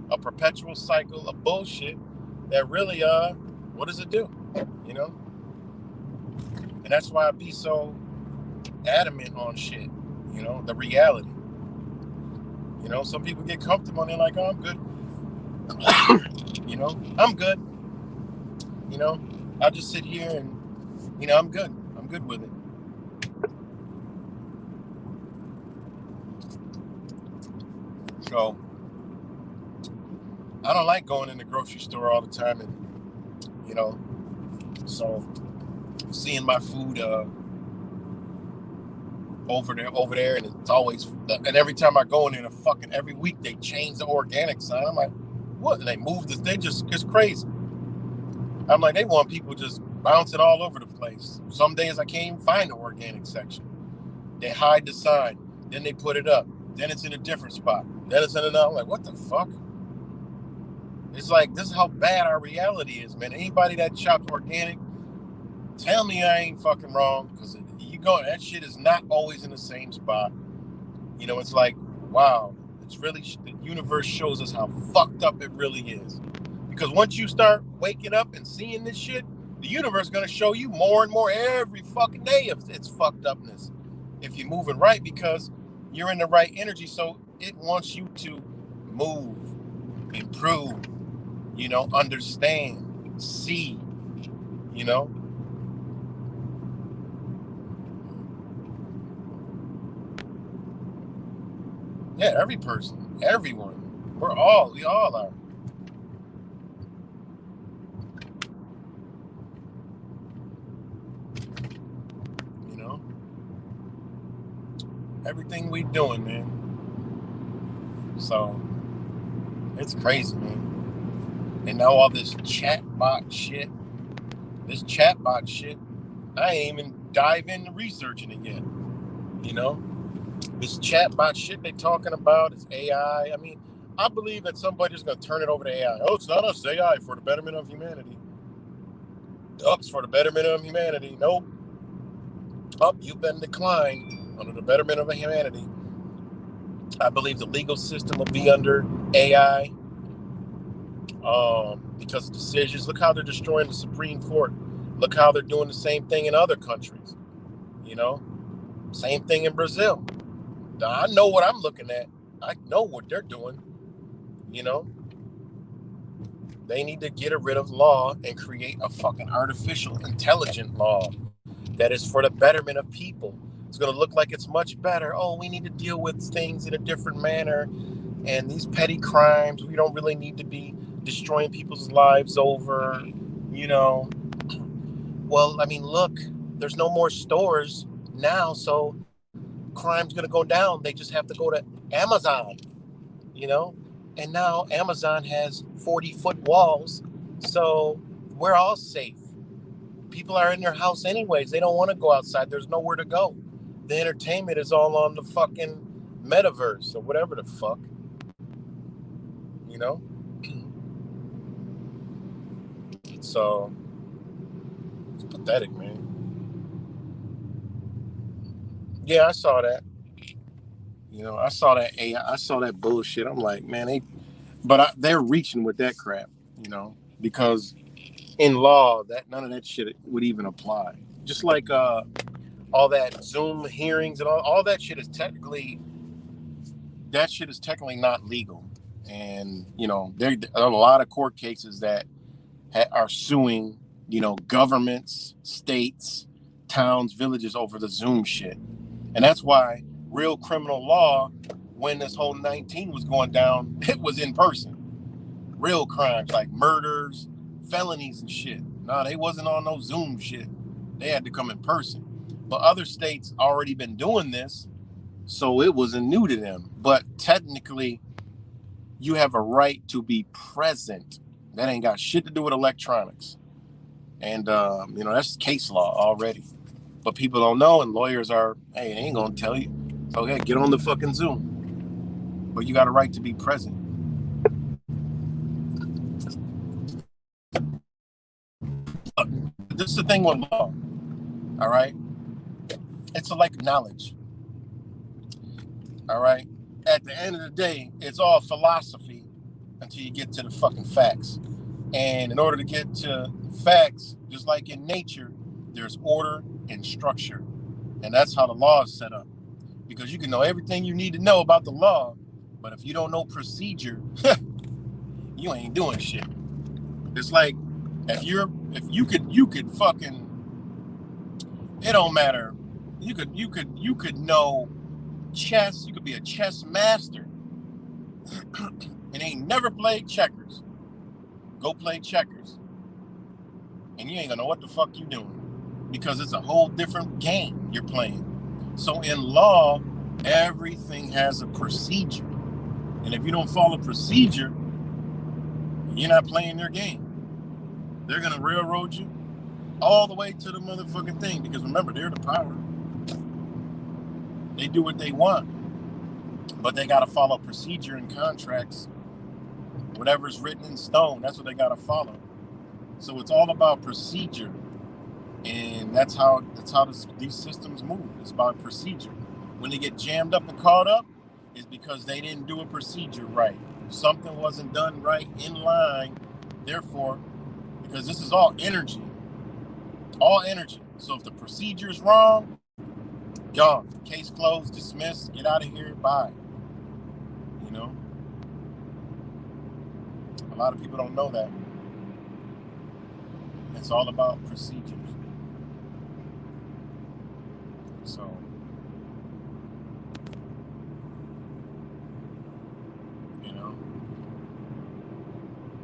Speaker 1: A perpetual cycle of bullshit that really, what does it do? You know? And that's why I be so adamant on shit, you know, the reality. You know, some people get comfortable and they're like, oh, I'm good. You know, I'm good. You know, I'll just sit here and, you know, I'm good. I'm good with it. So, I don't like going in the grocery store all the time and, you know, so seeing my food over there, and it's always, and every time I go in there, every week they change the organic sign. I'm like, what? And they move this, it's crazy. I'm like, they want people just bouncing all over the place. Some days I can't even find the organic section. They hide the sign, then they put it up, then it's in a different spot, then it's in another. I'm like, what the fuck? It's like, this is how bad our reality is, man. Anybody that shops organic, tell me I ain't fucking wrong, because that shit is not always in the same spot. You know, it's like, wow, it's really, the universe shows us how fucked up it really is. Because once you start waking up and seeing this shit, the universe is going to show you more and more every fucking day of its fucked upness. If you're moving right, because you're in the right energy, so it wants you to move, improve, you know, understand, see, you know. Yeah, every person, everyone, we all are. You know, everything we doing, man. So it's crazy, man. And now all this chatbot shit, I ain't even dive into researching it yet. You know, this chatbot shit they talking about is AI. I mean, I believe that somebody's gonna turn it over to AI. Oh, it's not us, AI for the betterment of humanity. It's for the betterment of humanity. Nope. You've been declined under the betterment of humanity. I believe the legal system will be under AI because decisions. Look how they're destroying the Supreme Court. Look how they're doing the same thing in other countries. You know, same thing in Brazil. I know what I'm looking at. I know what they're doing. You know, they need to get rid of law and create a fucking artificial intelligent law that is for the betterment of people. It's going to look like it's much better. Oh, we need to deal with things in a different manner. And these petty crimes, we don't really need to be destroying people's lives over, you know. Well, I mean, look, there's no more stores now, so crime's going to go down. They just have to go to Amazon, you know. And now Amazon has 40-foot walls, so we're all safe. People are in their house anyways. They don't want to go outside. There's nowhere to go. The entertainment is all on the fucking metaverse or whatever the fuck. You know? So it's pathetic, man. Yeah, I saw that. You know, I saw that AI. I saw that bullshit. I'm like, man, they're reaching with that crap, you know, because in law that none of that shit would even apply. Just like all that Zoom hearings and all that shit is technically not legal. And you know, there are a lot of court cases that are suing, you know, governments, states, towns, villages over the Zoom shit. And that's why real criminal law, when this whole 19 was going down, it was in person. Real crimes like murders, felonies and shit. No, they wasn't on no Zoom shit. They had to come in person. But other states already been doing this, so it wasn't new to them. But technically, you have a right to be present. That ain't got shit to do with electronics. And, that's case law already. But people don't know, and lawyers are, hey, they ain't going to tell you. So, okay, get on the fucking Zoom. But you got a right to be present. This is the thing with law, all right? It's like knowledge, all right? At the end of the day, it's all philosophy until you get to the fucking facts. And in order to get to facts, just like in nature, there's order and structure. And that's how the law is set up. Because you can know everything you need to know about the law, but if you don't know procedure, you ain't doing shit. It's like if you could fucking, it don't matter. You could know chess, you could be a chess master and ain't never played checkers. Go play checkers. And you ain't gonna know what the fuck you doing. Because it's a whole different game you're playing. So in law, everything has a procedure. And if you don't follow procedure, you're not playing their game. They're gonna railroad you all the way to the motherfucking thing. Because remember, they're the power. They do what they want. But they gotta follow procedure and contracts. Whatever's written in stone, that's what they gotta follow. So it's all about procedure. And that's how these systems move. It's about procedure. When they get jammed up and caught up, it's because they didn't do a procedure right. Something wasn't done right in line. Therefore, because this is all energy. All energy. So if the procedure is wrong, gone. Case closed, dismissed, get out of here, bye. You know? A lot of people don't know that. It's all about procedures. So,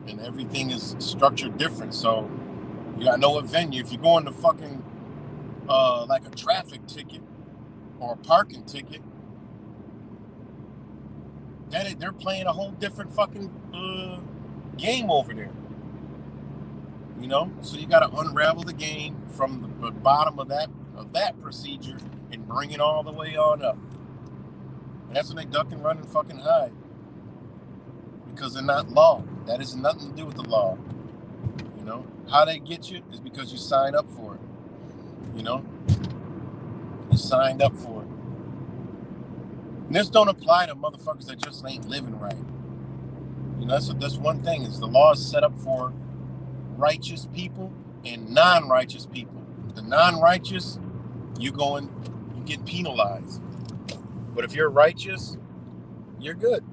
Speaker 1: and everything is structured different. So you gotta know what venue. If you're going to fucking like a traffic ticket or a parking ticket, they're playing a whole different fucking game over there. So you gotta unravel the game from the bottom of that procedure and bring it all the way on up. And that's when they duck and run and fucking hide. Because they're not law. That has nothing to do with the law. How they get you is because you sign up for it. You signed up for it. And this don't apply to motherfuckers that just ain't living right. That's one thing, is the law is set up for righteous people and non-righteous people. The non-righteous, you get penalized. But if you're righteous, you're good.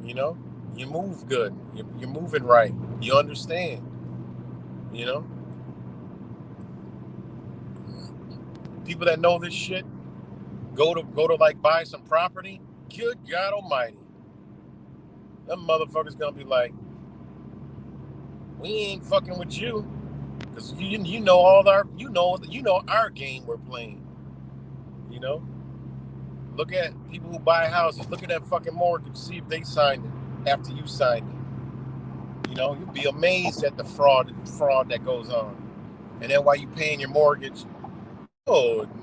Speaker 1: You move good. You're moving right. You understand. People that know this shit go to like buy some property. Good God Almighty, them motherfuckers gonna be like, we ain't fucking with you, because you know our game we're playing. Look at people who buy houses. Look at that fucking mortgage. See if they signed it after you signed it. You'll be amazed at the fraud that goes on. And then while you paying your mortgage,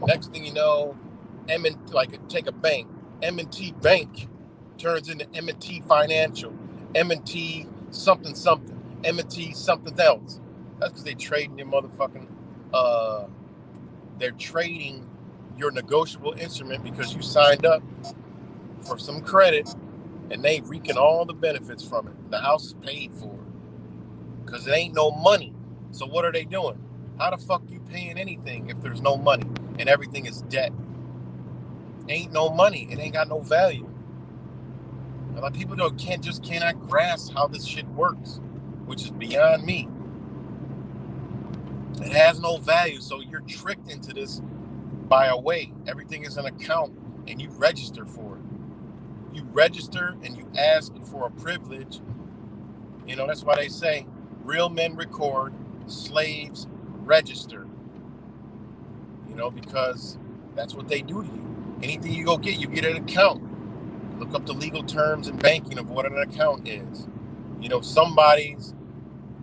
Speaker 1: next thing you know, take a bank. M&T Bank turns into M&T Financial, M&T something, M&T something else. That's because they trading your motherfucking, they're trading your negotiable instrument because you signed up for some credit and they reaping all the benefits from it. The house is paid for because it ain't no money. So what are they doing? How the fuck you paying anything if there's no money and everything is debt? Ain't no money. It ain't got no value. A lot of people cannot grasp how this shit works, which is beyond me. It has no value, so you're tricked into this by a way. Everything is an account, and you register for it. You register and you ask for a privilege. That's why they say real men record, slaves register. Because that's what they do to you. Anything you go get, you get an account. Look up the legal terms in banking of what an account is. Somebody's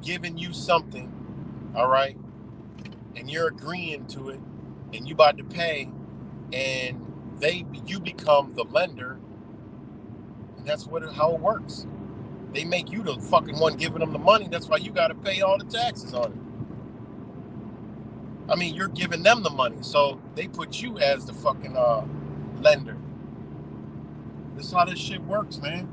Speaker 1: giving you something all right, and you're agreeing to it, and you about to pay, and you become the lender, and that's how it works. They make you the fucking one giving them the money. That's why you got to pay all the taxes on it. I mean, you're giving them the money, so they put you as the fucking lender. This is how this shit works, man.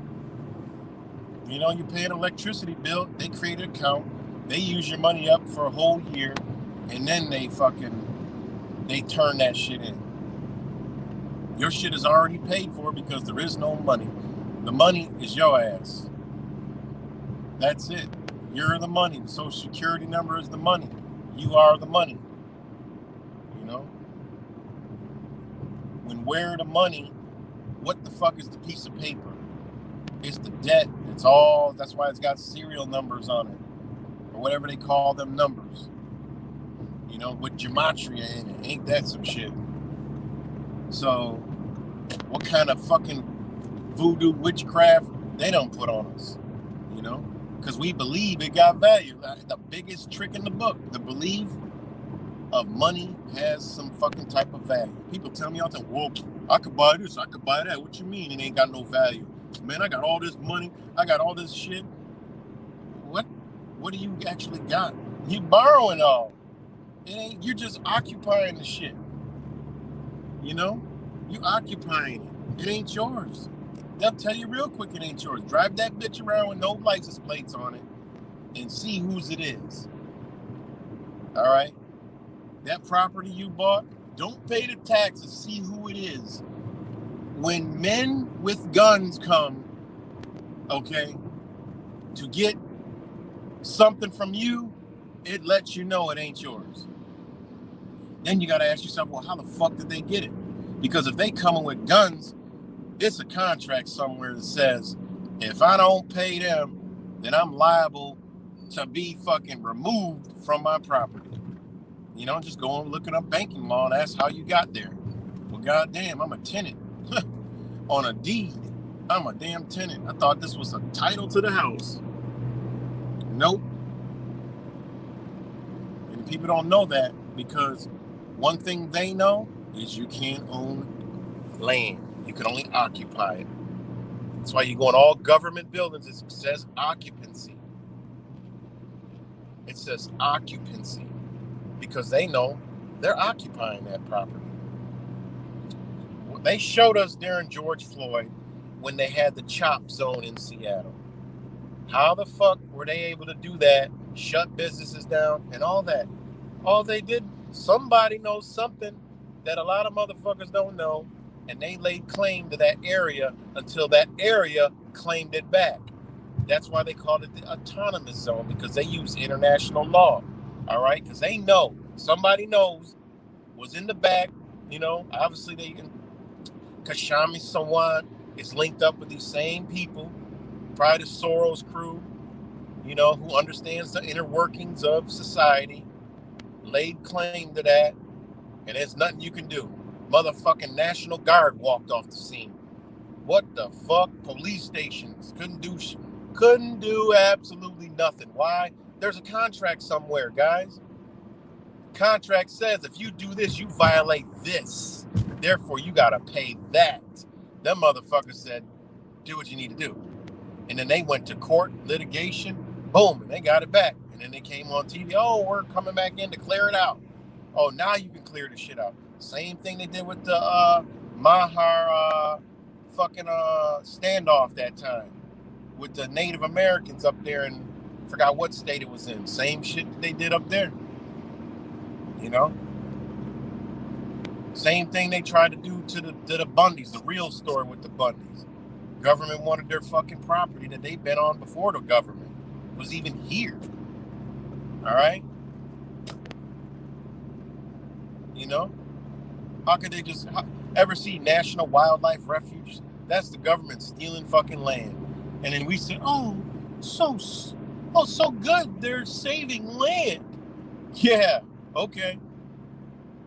Speaker 1: You know, you pay an electricity bill, they create an account, they use your money up for a whole year, and then they turn that shit in. Your shit is already paid for because there is no money. The money is your ass. That's it. You're the money. The social security number is the money. You are the money. You know? When we're the money, what the fuck is the piece of paper? It's the debt. That's why it's got serial numbers on it. Or whatever they call them numbers. You know, with gematria in it. Ain't that some shit? So, what kind of fucking voodoo witchcraft they don't put on us? You know? Because we believe it got value. The biggest trick in the book, the belief of money has some fucking type of value. People tell me all the time, well, I could buy this, I could buy that. What you mean it ain't got no value? Man, I got all this money, I got all this shit. What do you actually got? You borrowing all. You're just occupying the shit. You know? You occupying it. It ain't yours. They'll tell you real quick it ain't yours. Drive that bitch around with no license plates on it and see whose it is. All right? That property you bought, don't pay the taxes. See who it is. When men with guns come, okay, to get something from you, it lets you know it ain't yours. Then you got to ask yourself, well, how the fuck did they get it? Because if they coming with guns, it's a contract somewhere that says, if I don't pay them, then I'm liable to be fucking removed from my property. You know, just go and looking up banking law, and that's how you got there. Well, goddamn, I'm a tenant. On a deed, I'm a damn tenant. I thought this was a title to the house. Nope. And people don't know that because one thing they know is you can't own land. You can only occupy it. That's why you go in all government buildings, it says occupancy. It says occupancy because they know they're occupying that property. They showed us during George Floyd when they had the chop zone in Seattle. How the fuck were they able to do that, shut businesses down and all that? All they did, somebody knows something that a lot of motherfuckers don't know, and they laid claim to that area until that area claimed it back. That's why they called it the autonomous zone, because they use international law, all right? Because they know, somebody knows, was in the back, you know, obviously they can, Kashami Sawan is linked up with these same people, probably the Soros crew, you know, who understands the inner workings of society, laid claim to that, and there's nothing you can do. Motherfucking National Guard walked off the scene. What the fuck? Police stations couldn't do absolutely nothing. Why? There's a contract somewhere, guys. Contract says if you do this, you violate this. Therefore, you gotta pay that. Them motherfuckers said, do what you need to do. And then they went to court, litigation, boom, and they got it back. And then they came on TV, oh, we're coming back in to clear it out. Oh, now you can clear the shit out. Same thing they did with the Mahar fucking standoff that time with the Native Americans up there in, forgot what state it was in. Same shit that they did up there. You know? Same thing they tried to do to the Bundys, the real story with the Bundys. Government wanted their fucking property that they'd been on before the government was even here. All right? You know? How could they just ever see National Wildlife Refuge? That's the government stealing fucking land. And then we say, oh, so good. They're saving land. Yeah, okay.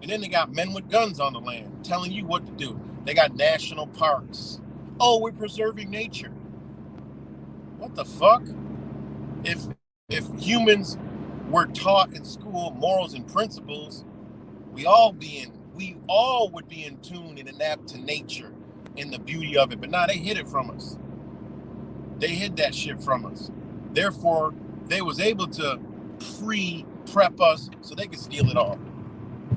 Speaker 1: And then they got men with guns on the land telling you what to do. They got national parks. Oh, we're preserving nature. What the fuck? If humans we're taught in school morals and principles, we all would be in tune and adapt to nature and the beauty of it. But now they hid it from us. They hid that shit from us. Therefore, they was able to prep us so they could steal it all.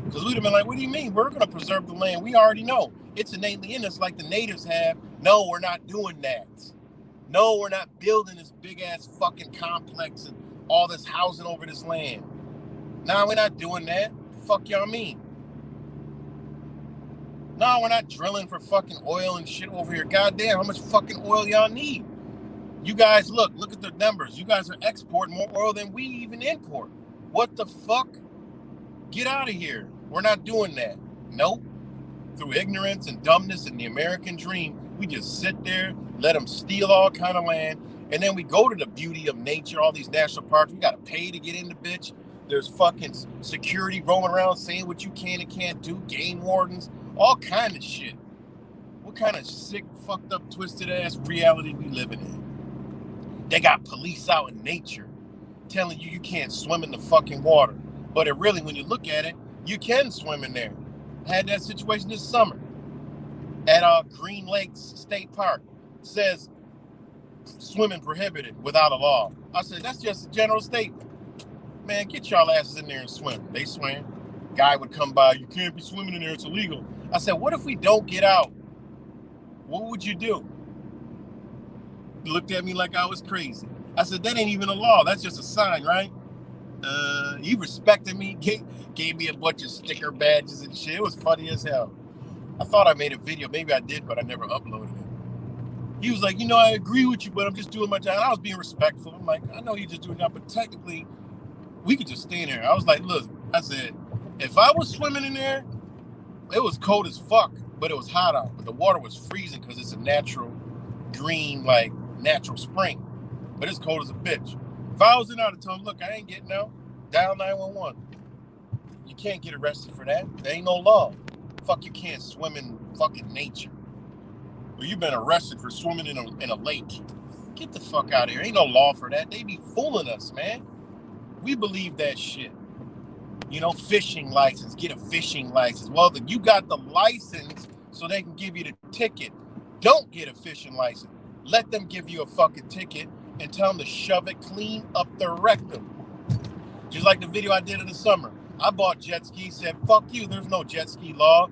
Speaker 1: Because we'd have been like, what do you mean? We're going to preserve the land. We already know. It's innately in us like the natives have. No, we're not doing that. No, we're not building this big-ass fucking complex and all this housing over this land. No, we're not doing that. Fuck y'all mean? No, we're not drilling for fucking oil and shit over here. Goddamn, how much fucking oil y'all need? You guys, look at the numbers. You guys are exporting more oil than we even import. What the fuck? Get out of here. We're not doing that. Nope. Through ignorance and dumbness and the American dream, we just sit there, let them steal all kind of land, and then we go to the beauty of nature, all these national parks. We got to pay to get in the bitch. There's fucking security roaming around saying what you can and can't do, game wardens, all kind of shit. What kind of sick, fucked up, twisted ass reality we living in? They got police out in nature telling you can't swim in the fucking water. But it really, when you look at it, you can swim in there. I had that situation this summer at Green Lakes State Park. It says swimming prohibited without a law. I said, that's just a general statement. Man, get y'all asses in there and swim. They swam. Guy would come by, you can't be swimming in there, it's illegal. I said, what if we don't get out? What would you do? He looked at me like I was crazy. I said, that ain't even a law. That's just a sign, right? He respected me, gave me a bunch of sticker badges and shit. It was funny as hell. I thought I made a video. Maybe I did, but I never uploaded it. He was like, I agree with you, but I'm just doing my job. And I was being respectful. I'm like, I know you're just doing that, but technically, we could just stay in there. I was like, look, I said, if I was swimming in there, it was cold as fuck, but it was hot out. But the water was freezing because it's a natural green, like natural spring. But it's cold as a bitch. If I was in there, I'd tell him, look, I ain't getting out. Dial 911. You can't get arrested for that. There ain't no law. Fuck, you can't swim in fucking nature. Well, you've been arrested for swimming in a lake. Get the fuck out of here. Ain't no law for that. They be fooling us, man. We believe that shit. Fishing license. Get a fishing license. Well, you got the license so they can give you the ticket. Don't get a fishing license. Let them give you a fucking ticket and tell them to shove it clean up their rectum. Just like the video I did in the summer. I bought jet skis, said, fuck you, there's no jet ski law.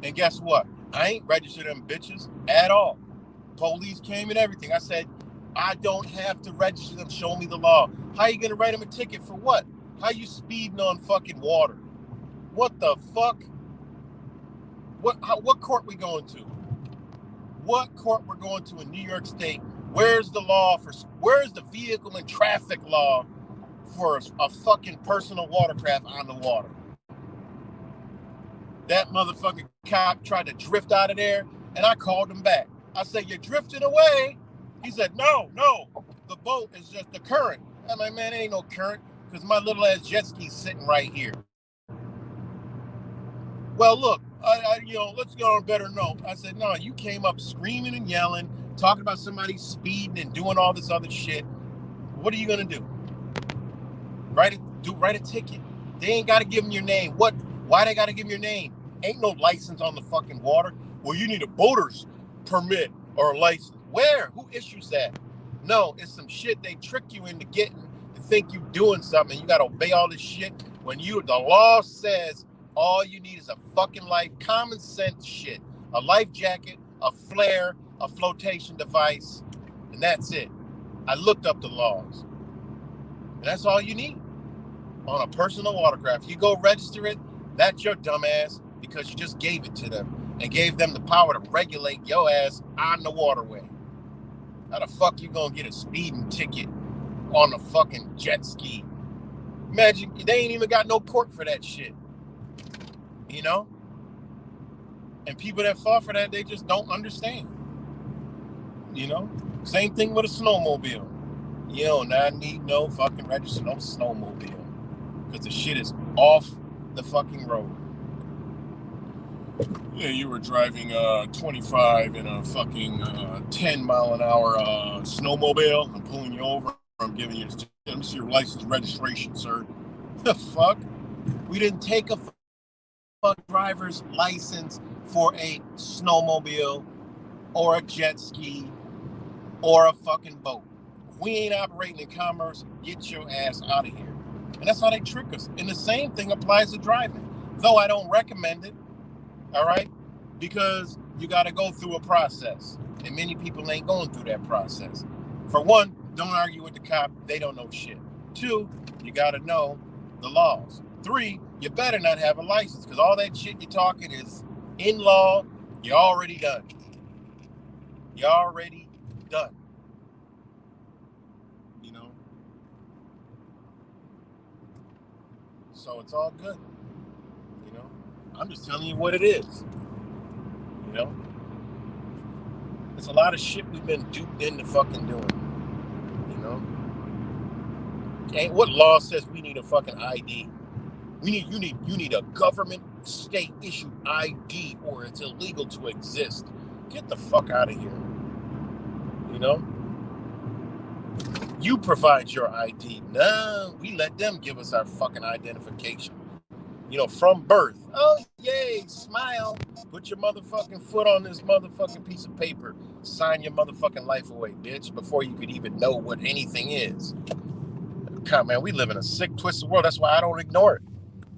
Speaker 1: And guess what? I ain't registered them bitches at all. Police came and everything. I said, I don't have to register them. Show me the law. How you gonna write them a ticket for what? How you speeding on fucking water? What the fuck? What court we going to? What court we're going to in New York State? Where's the vehicle and traffic law for a fucking personal watercraft on the water? That motherfucking cop tried to drift out of there, and I called him back. I said, you're drifting away. He said, no, the boat is just the current. I'm like, man, ain't no current, because my little ass jet ski's sitting right here. Well, look, let's go on a better note. I said, no, you came up screaming and yelling, talking about somebody speeding and doing all this other shit. What are you gonna do? Write a ticket. They ain't gotta give them your name. Why they gotta give them your name? Ain't no license on the fucking water. Well, you need a boater's permit or a license. Where? Who issues that? No, it's some shit they trick you into getting to think you doing something. You gotta obey all this shit when the law says all you need is a fucking life, common sense shit. A life jacket, a flare, a flotation device, and that's it. I looked up the laws. And that's all you need on a personal watercraft. You go register it, that's your dumb ass, because you just gave it to them and gave them the power to regulate your ass on the waterway. How the fuck you gonna get a speeding ticket on a fucking jet ski? Imagine, they ain't even got no court for that shit. And people that fall for that, they just don't understand. Same thing with a snowmobile. You don't need no fucking register, no snowmobile. Because the shit is off the fucking road. Yeah, you were driving 25 in a fucking 10 mile an hour snowmobile. I'm pulling you over. I'm giving you. Let me see your license registration, sir. The fuck? We didn't take a fuck driver's license for a snowmobile or a jet ski or a fucking boat. If we ain't operating in commerce, get your ass out of here. And that's how they trick us. And the same thing applies to driving. Though I don't recommend it, all right? Because you got to go through a process. And many people ain't going through that process. For one, don't argue with the cop. They don't know shit. Two, you got to know the laws. Three, you better not have a license because all that shit you're talking is in law. You're already done. You're already done. You know? So it's all good. You know? I'm just telling you what it is. You know? There's a lot of shit we've been duped into fucking doing. You know? And what law says we need a fucking ID? You need a government state issued ID or it's illegal to exist. Get the fuck out of here. You know? You provide your ID. No, we let them give us our fucking identification. You know, from birth. Oh, yay, smile. Put your motherfucking foot on this motherfucking piece of paper. Sign your motherfucking life away, bitch, before you could even know what anything is. God, man, we live in a sick, twisted world. That's why I don't ignore it.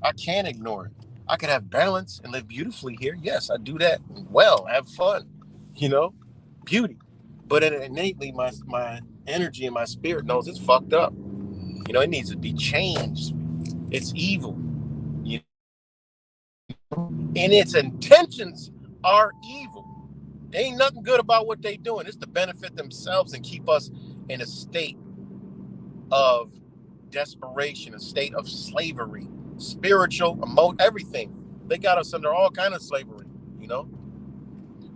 Speaker 1: I can't ignore it. I could have balance and live beautifully here. Yes, I do that. Well, have fun. You know, beauty. But innately, my energy and my spirit knows it's fucked up. You know, it needs to be changed. It's evil. You know? And its intentions are evil. There ain't nothing good about what they doing. It's to benefit themselves and keep us in a state of desperation, a state of slavery, spiritual, everything. They got us under all kind of slavery, you know?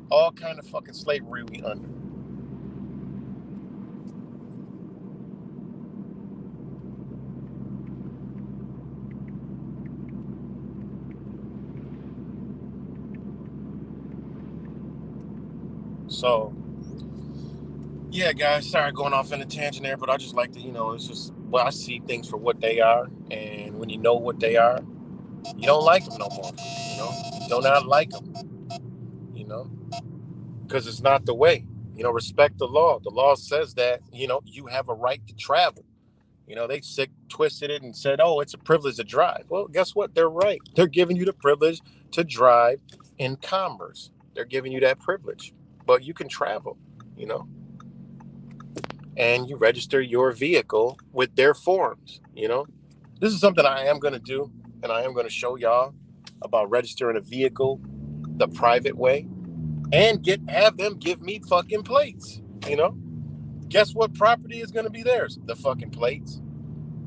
Speaker 1: All kind of fucking slavery we under. So, yeah, guys, sorry going off in a tangent there, but I just like to, you know, it's just, well, I see things for what they are. And when you know what they are, you don't like them no more. You know, you do not like them, you know, because it's not the way. You know, respect the law. The law says that, you know, you have a right to travel. You know, they twisted it and said, oh, it's a privilege to drive. Well, guess what? They're right. They're giving you the privilege to drive in commerce. They're giving you that privilege. But you can travel, you know, and you register your vehicle with their forms, you know. This is something I am going to do, and I am going to show y'all about registering a vehicle the private way and have them give me fucking plates, you know. Guess what property is going to be theirs? The fucking plates.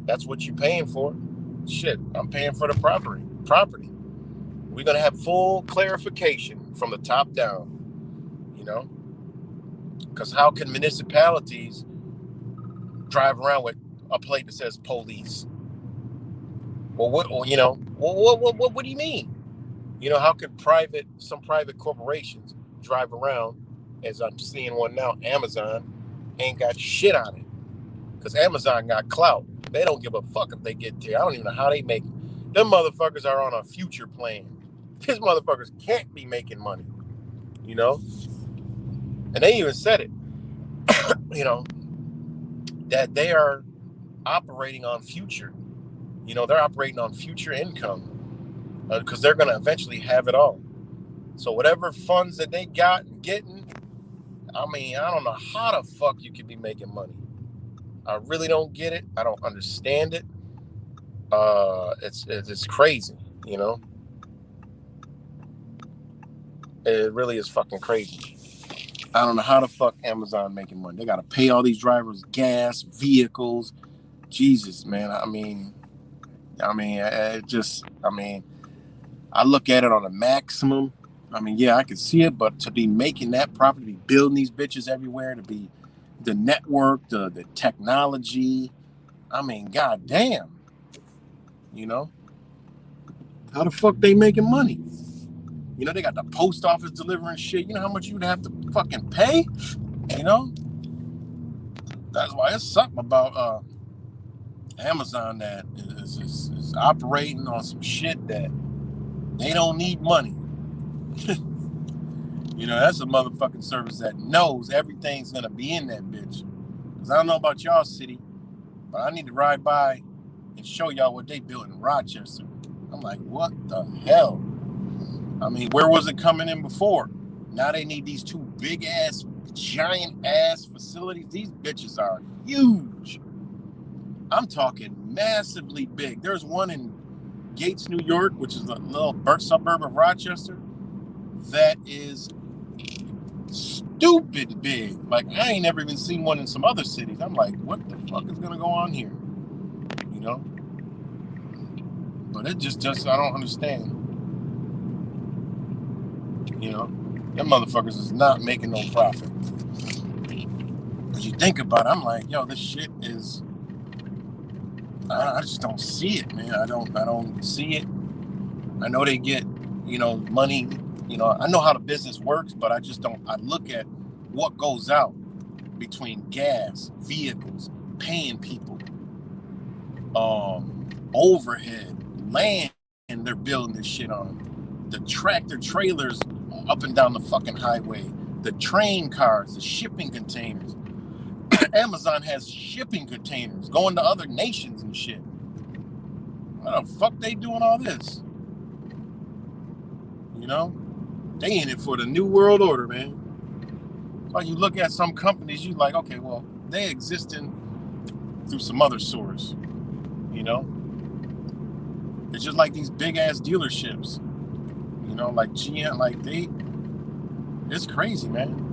Speaker 1: That's what you're paying for. Shit, I'm paying for the property. We're going to have full clarification from the top down, you know? Because how can municipalities drive around with a plate that says police? Well, what do you mean? You know, how could some private corporations drive around, as I'm seeing one now, Amazon, ain't got shit on it? Because Amazon got clout. They don't give a fuck if they get there. I don't even know how they make it. Them motherfuckers are on a future plan. These motherfuckers can't be making money, you know? And they even said it, you know, that they are operating on future. You know, they're operating on future income because they're going to eventually have it all. So whatever funds that they got getting, I mean, I don't know how the fuck you could be making money. I really don't get it. I don't understand it. It's crazy, you know. It really is fucking crazy. I don't know how the fuck Amazon making money. They got to pay all these drivers gas, vehicles. Jesus, man. I mean, I look at it on a maximum. I mean, yeah, I can see it, but to be making that profit, to be building these bitches everywhere, to be the network, the technology. I mean, goddamn. You know, how the fuck they making money? You know, they got the post office delivering shit. You know how much you'd have to fucking pay? You know? That's why it's something about Amazon that is operating on some shit that they don't need money. You know, that's a motherfucking service that knows everything's gonna be in that bitch. Cause I don't know about y'all city, but I need to ride by and show y'all what they built in Rochester. I'm like, what the hell? I mean, where was it coming in before? Now they need these two big ass, giant ass facilities. These bitches are huge. I'm talking massively big. There's one in Gates, New York, which is a little suburb of Rochester, that is stupid big. Like, I ain't never even seen one in some other cities. I'm like, what the fuck is gonna go on here? You know? But it just I don't understand. You know? Them motherfuckers is not making no profit. As you think about it, I'm like, yo, this shit is, I just don't see it, man. I don't see it. I know they get, you know, money. You know, I know how the business works, but I just don't. I look at what goes out between gas, vehicles, paying people, overhead, land they're building this shit on, the tractor trailers up and down the fucking highway, the train cars, the shipping containers. Amazon has shipping containers going to other nations and shit. What the fuck they doing all this? You know? They in it for the new world order, man. When you look at some companies, you like, okay, well, they existing through some other source. You know? It's just like these big ass dealerships. You know, like GM, like it's crazy, man.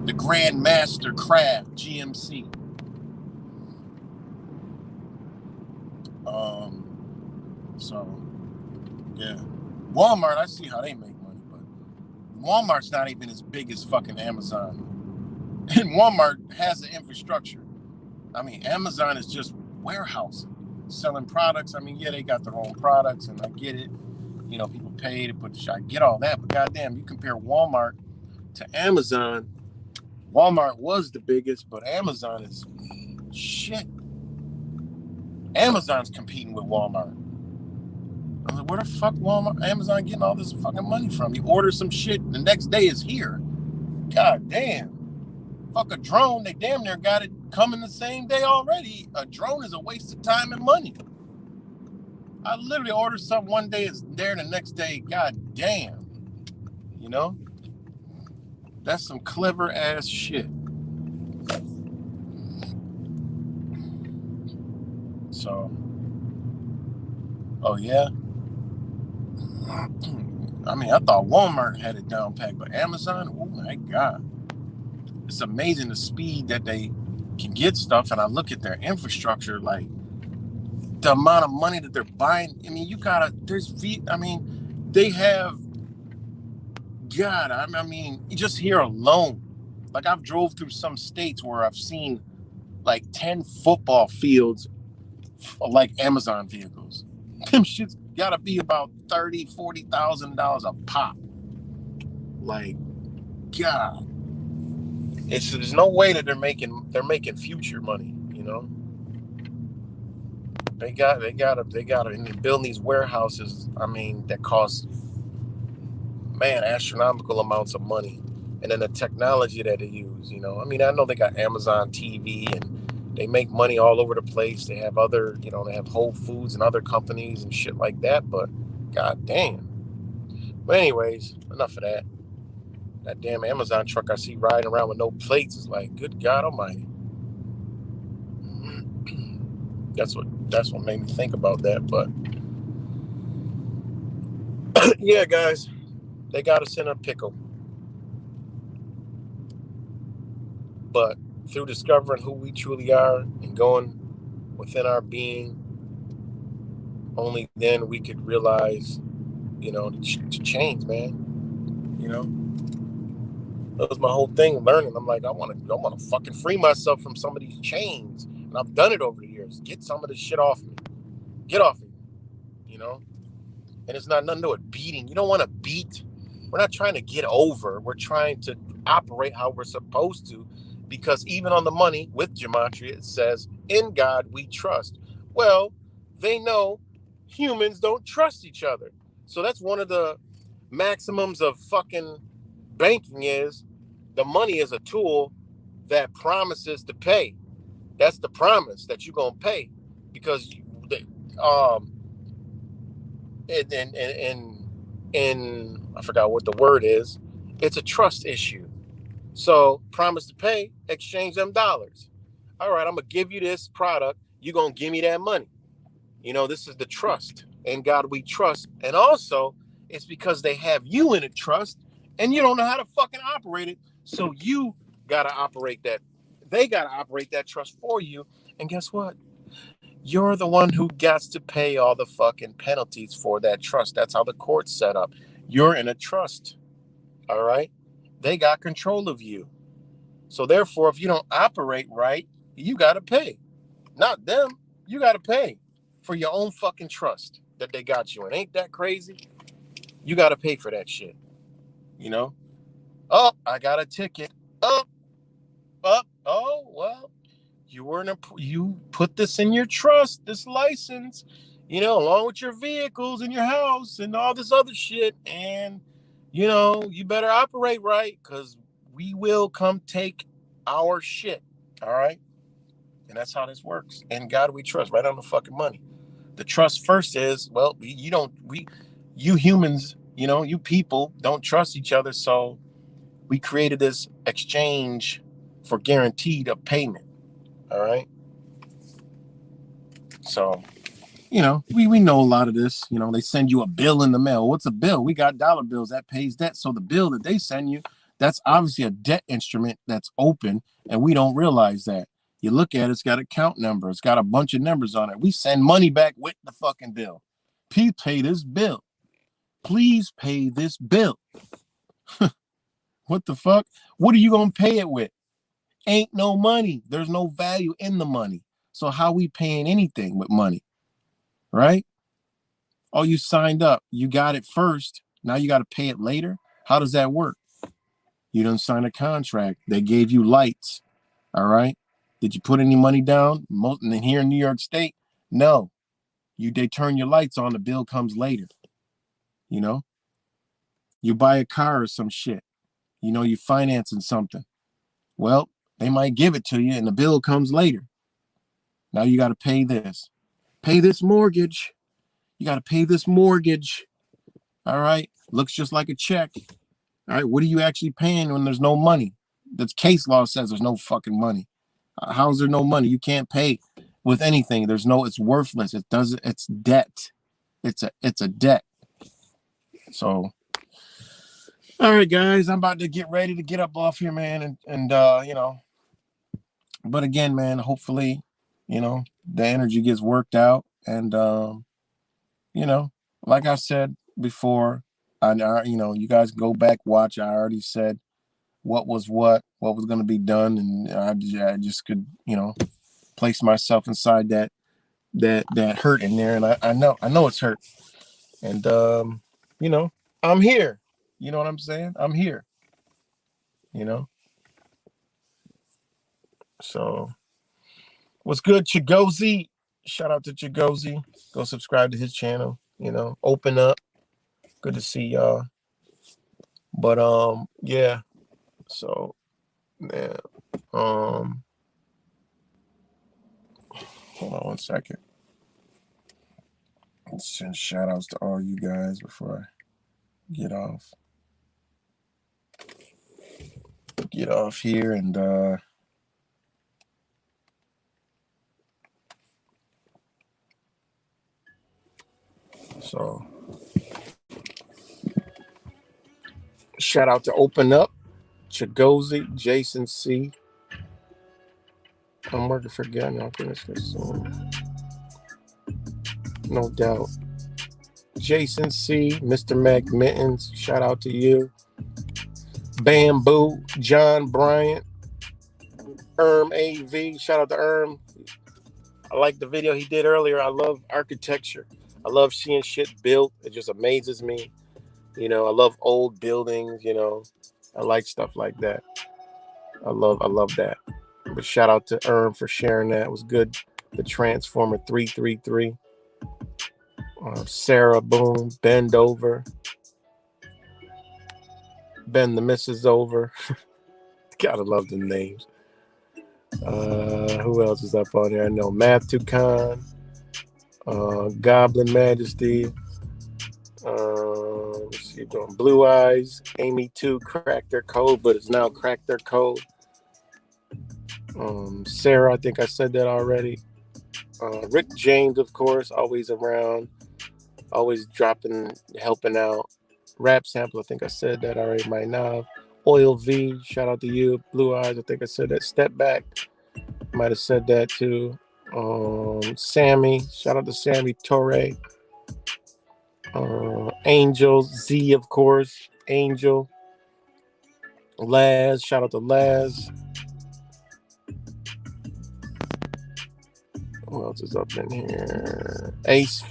Speaker 1: The Grandmaster Craft, GMC. So, yeah. Walmart, I see how they make money, but Walmart's not even as big as fucking Amazon. And Walmart has the infrastructure. I mean, Amazon is just warehousing, selling products. I mean, yeah, they got their own products, and I get it. You know, people pay to put the shit. I get all that, but goddamn, you compare Walmart to Amazon. Walmart was the biggest, but Amazon is shit. Amazon's competing with Walmart. I'm like, where the fuck Amazon getting all this fucking money from? You order some shit, the next day it's here. God damn. Fuck a drone, they damn near got it coming the same day already. A drone is a waste of time and money. I literally ordered something one day, it's there the next day. God damn. You know? That's some clever ass shit. So, oh yeah. I mean, I thought Walmart had it down packed, but Amazon, oh my God. It's amazing the speed that they can get stuff. And I look at their infrastructure, like the amount of money that they're buying. I mean, they have, God, I mean, just here alone, like I've drove through some states where I've seen like 10 football fields like Amazon vehicles. Them shit's gotta be about $30,000, $40,000 a pop. Like, God, there's no way that they're making future money. You know, they gotta, and they're building these warehouses. I mean, that cost, man, astronomical amounts of money, and then the technology that they use. You know, I mean, I know they got Amazon TV and they make money all over the place. They have other, you know, they have Whole Foods and other companies and shit like that. But god damn. But anyways, enough of that. That damn Amazon truck I see riding around with no plates is like, good God Almighty. That's what made me think about that. But yeah, guys, they got us in a pickle. But through discovering who we truly are and going within our being, only then we could realize, you know, to change, man. You know, that was my whole thing, learning. I'm like, I want to fucking free myself from some of these chains, and I've done it over the years. Get some of this shit off me. Get off me. You know, and it's not nothing to it beating. You don't want to beat. We're not trying to get over. We're trying to operate how we're supposed to, because even on the money with gematria, it says, in God we trust. Well, they know humans don't trust each other. So that's one of the maximums of fucking banking is the money is a tool that promises to pay. That's the promise that you're going to pay because um, in I forgot what the word is. It's a trust issue. So promise to pay, exchange them dollars. All right, I'm gonna give you this product. You're gonna give me that money. This is the trust. In God we trust. And also, it's because they have you in a trust and you don't know how to fucking operate it. So you gotta operate that. They gotta operate that trust for you. And guess what? You're the one who gets to pay all the fucking penalties for that trust. That's how the court's set up. You're in a trust. All right? They got control of you. So therefore, if you don't operate right, you got to pay. Not them. You got to pay for your own fucking trust that they got you in. Ain't that crazy? You got to pay for that shit. Oh, I got a ticket. Oh, well, you put this in your trust, this license, along with your vehicles and your house and all this other shit. And, you better operate right because we will come take our shit. All right. And that's how this works. And God we trust, right on the fucking money. The trust first is, well, you humans, you people don't trust each other. So we created this exchange for guaranteed a payment. All right. So, we know a lot of this. They send you a bill in the mail. What's a bill? We got dollar bills that pays debt. So the bill that they send you, that's obviously a debt instrument that's open, and we don't realize that. You look at it, it's got a count number. It's got a bunch of numbers on it. We send money back with the fucking bill. Please pay this bill. Please pay this bill. What the fuck? What are you going to pay it with? Ain't no money. There's no value in the money. So how we paying anything with money? Right? Oh, you signed up. You got it first. Now you got to pay it later. How does that work? You didn't sign a contract. They gave you lights. All right. Did you put any money down? Here in New York State, no. They turn your lights on. The bill comes later. You buy a car or some shit. You financing something. Well, they might give it to you, and the bill comes later. Now you got to pay this. Pay this mortgage. You got to pay this mortgage. All right. Looks just like a check. All right. What are you actually paying when there's no money? The case law says there's no fucking money. How's there no money? You can't pay with anything. It's worthless. It's debt. It's a debt. So, all right, guys, I'm about to get ready to get up off here, man. And but again, man, hopefully, the energy gets worked out. And, like I said before, you guys go back, watch. I already said what was going to be done. And I just could, place myself inside that hurt in there. And I know it's hurt. And, I'm here. You know what I'm saying? I'm here, So what's good, Chigozy? Shout out to Chigozy. Go subscribe to his channel, open up. Good to see y'all. But yeah. So man, hold on one second. Let's send shout outs to all you guys before I get off. Get off here and so shout out to Open Up, Chigozy, Jason C. I'm working for God. I'll finish this soon. No doubt. Jason C, Mr. Mac Mittens, shout out to you. Bamboo, John Bryant, AV, shout out to I like the video he did earlier. I love architecture. I love seeing shit built. It just amazes me. I love old buildings, I like stuff like that. I love that. But shout out to for sharing that. It was good. The Transformer 333. Sarah Boom, Bend Over. Bend the Missus Over. Gotta love the names. Who else is up on there? I know Matthew Khan, Goblin Majesty. Let's see, doing Blue Eyes. Amy 2 cracked their code, but it's now cracked their code. Sarah, I think I said that already. Rick James, of course, always around, always dropping, helping out. Rap Sample, I think I said that already. Might not have. Oil V, shout out to you. Blue Eyes, I think I said that. Step Back, might have said that too. Sammy, shout out to Sammy Torre. Angel Z, of course. Angel. Laz, shout out to Laz. Who else is up in here? Ace,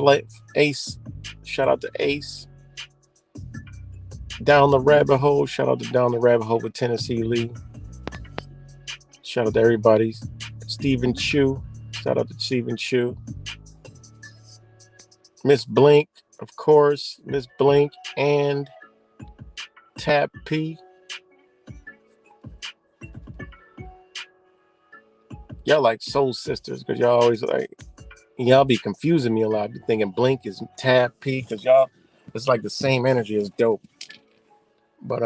Speaker 1: shout out to Ace. Down the Rabbit Hole, shout out to Down the Rabbit Hole with Tennessee Lee. Shout out to everybody. Stephen Chu, shout out to Stephen Chu. Miss Blink, of course. Miss Blink and Tap P. Y'all like soul sisters because y'all always y'all be confusing me a lot. I be thinking Blink is Tap P because y'all, it's like the same energy as Dope. But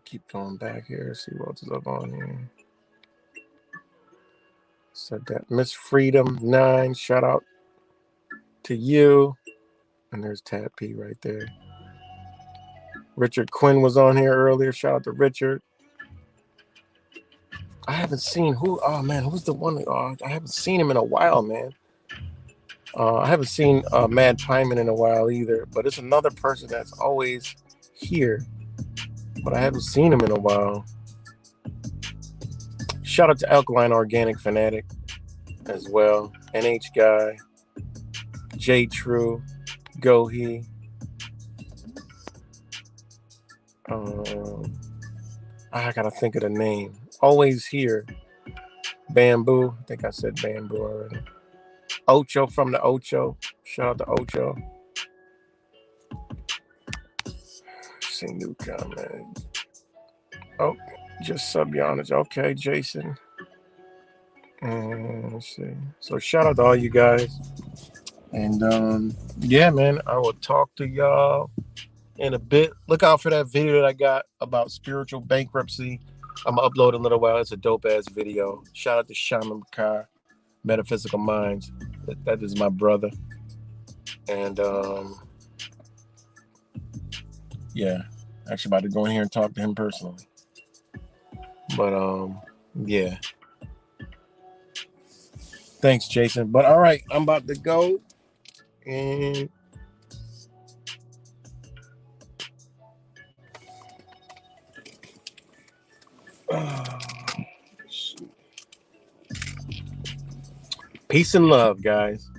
Speaker 1: keep going back here. See what else is up on here. Said that. Miss Freedom 9, shout out to you. And there's Tap P right there. Richard Quinn was on here earlier. Shout out to Richard. I haven't seen who's the one? I haven't seen him in a while, man. I haven't seen Mad Pyman in a while either, but it's another person that's always here, but I haven't seen him in a while. Shout out to Alkaline Organic Fanatic as well. NH Guy, J True, Gohi. I gotta think of the name. Always here. Bamboo. I think I said Bamboo already. Ocho from the Ocho. Shout out to Ocho. See new comment. Oh, just sub Yonage. Okay, Jason. And let's see. So shout out to all you guys. And yeah, man, I will talk to y'all in a bit. Look out for that video that I got about spiritual bankruptcy. I'm gonna upload in a little while. It's a dope ass video. Shout out to Shaman Bakar, Metaphysical Minds. That is my brother. And yeah, actually about to go in here and talk to him personally. But yeah. Thanks, Jason. But all right, I'm about to go. And peace and love, guys.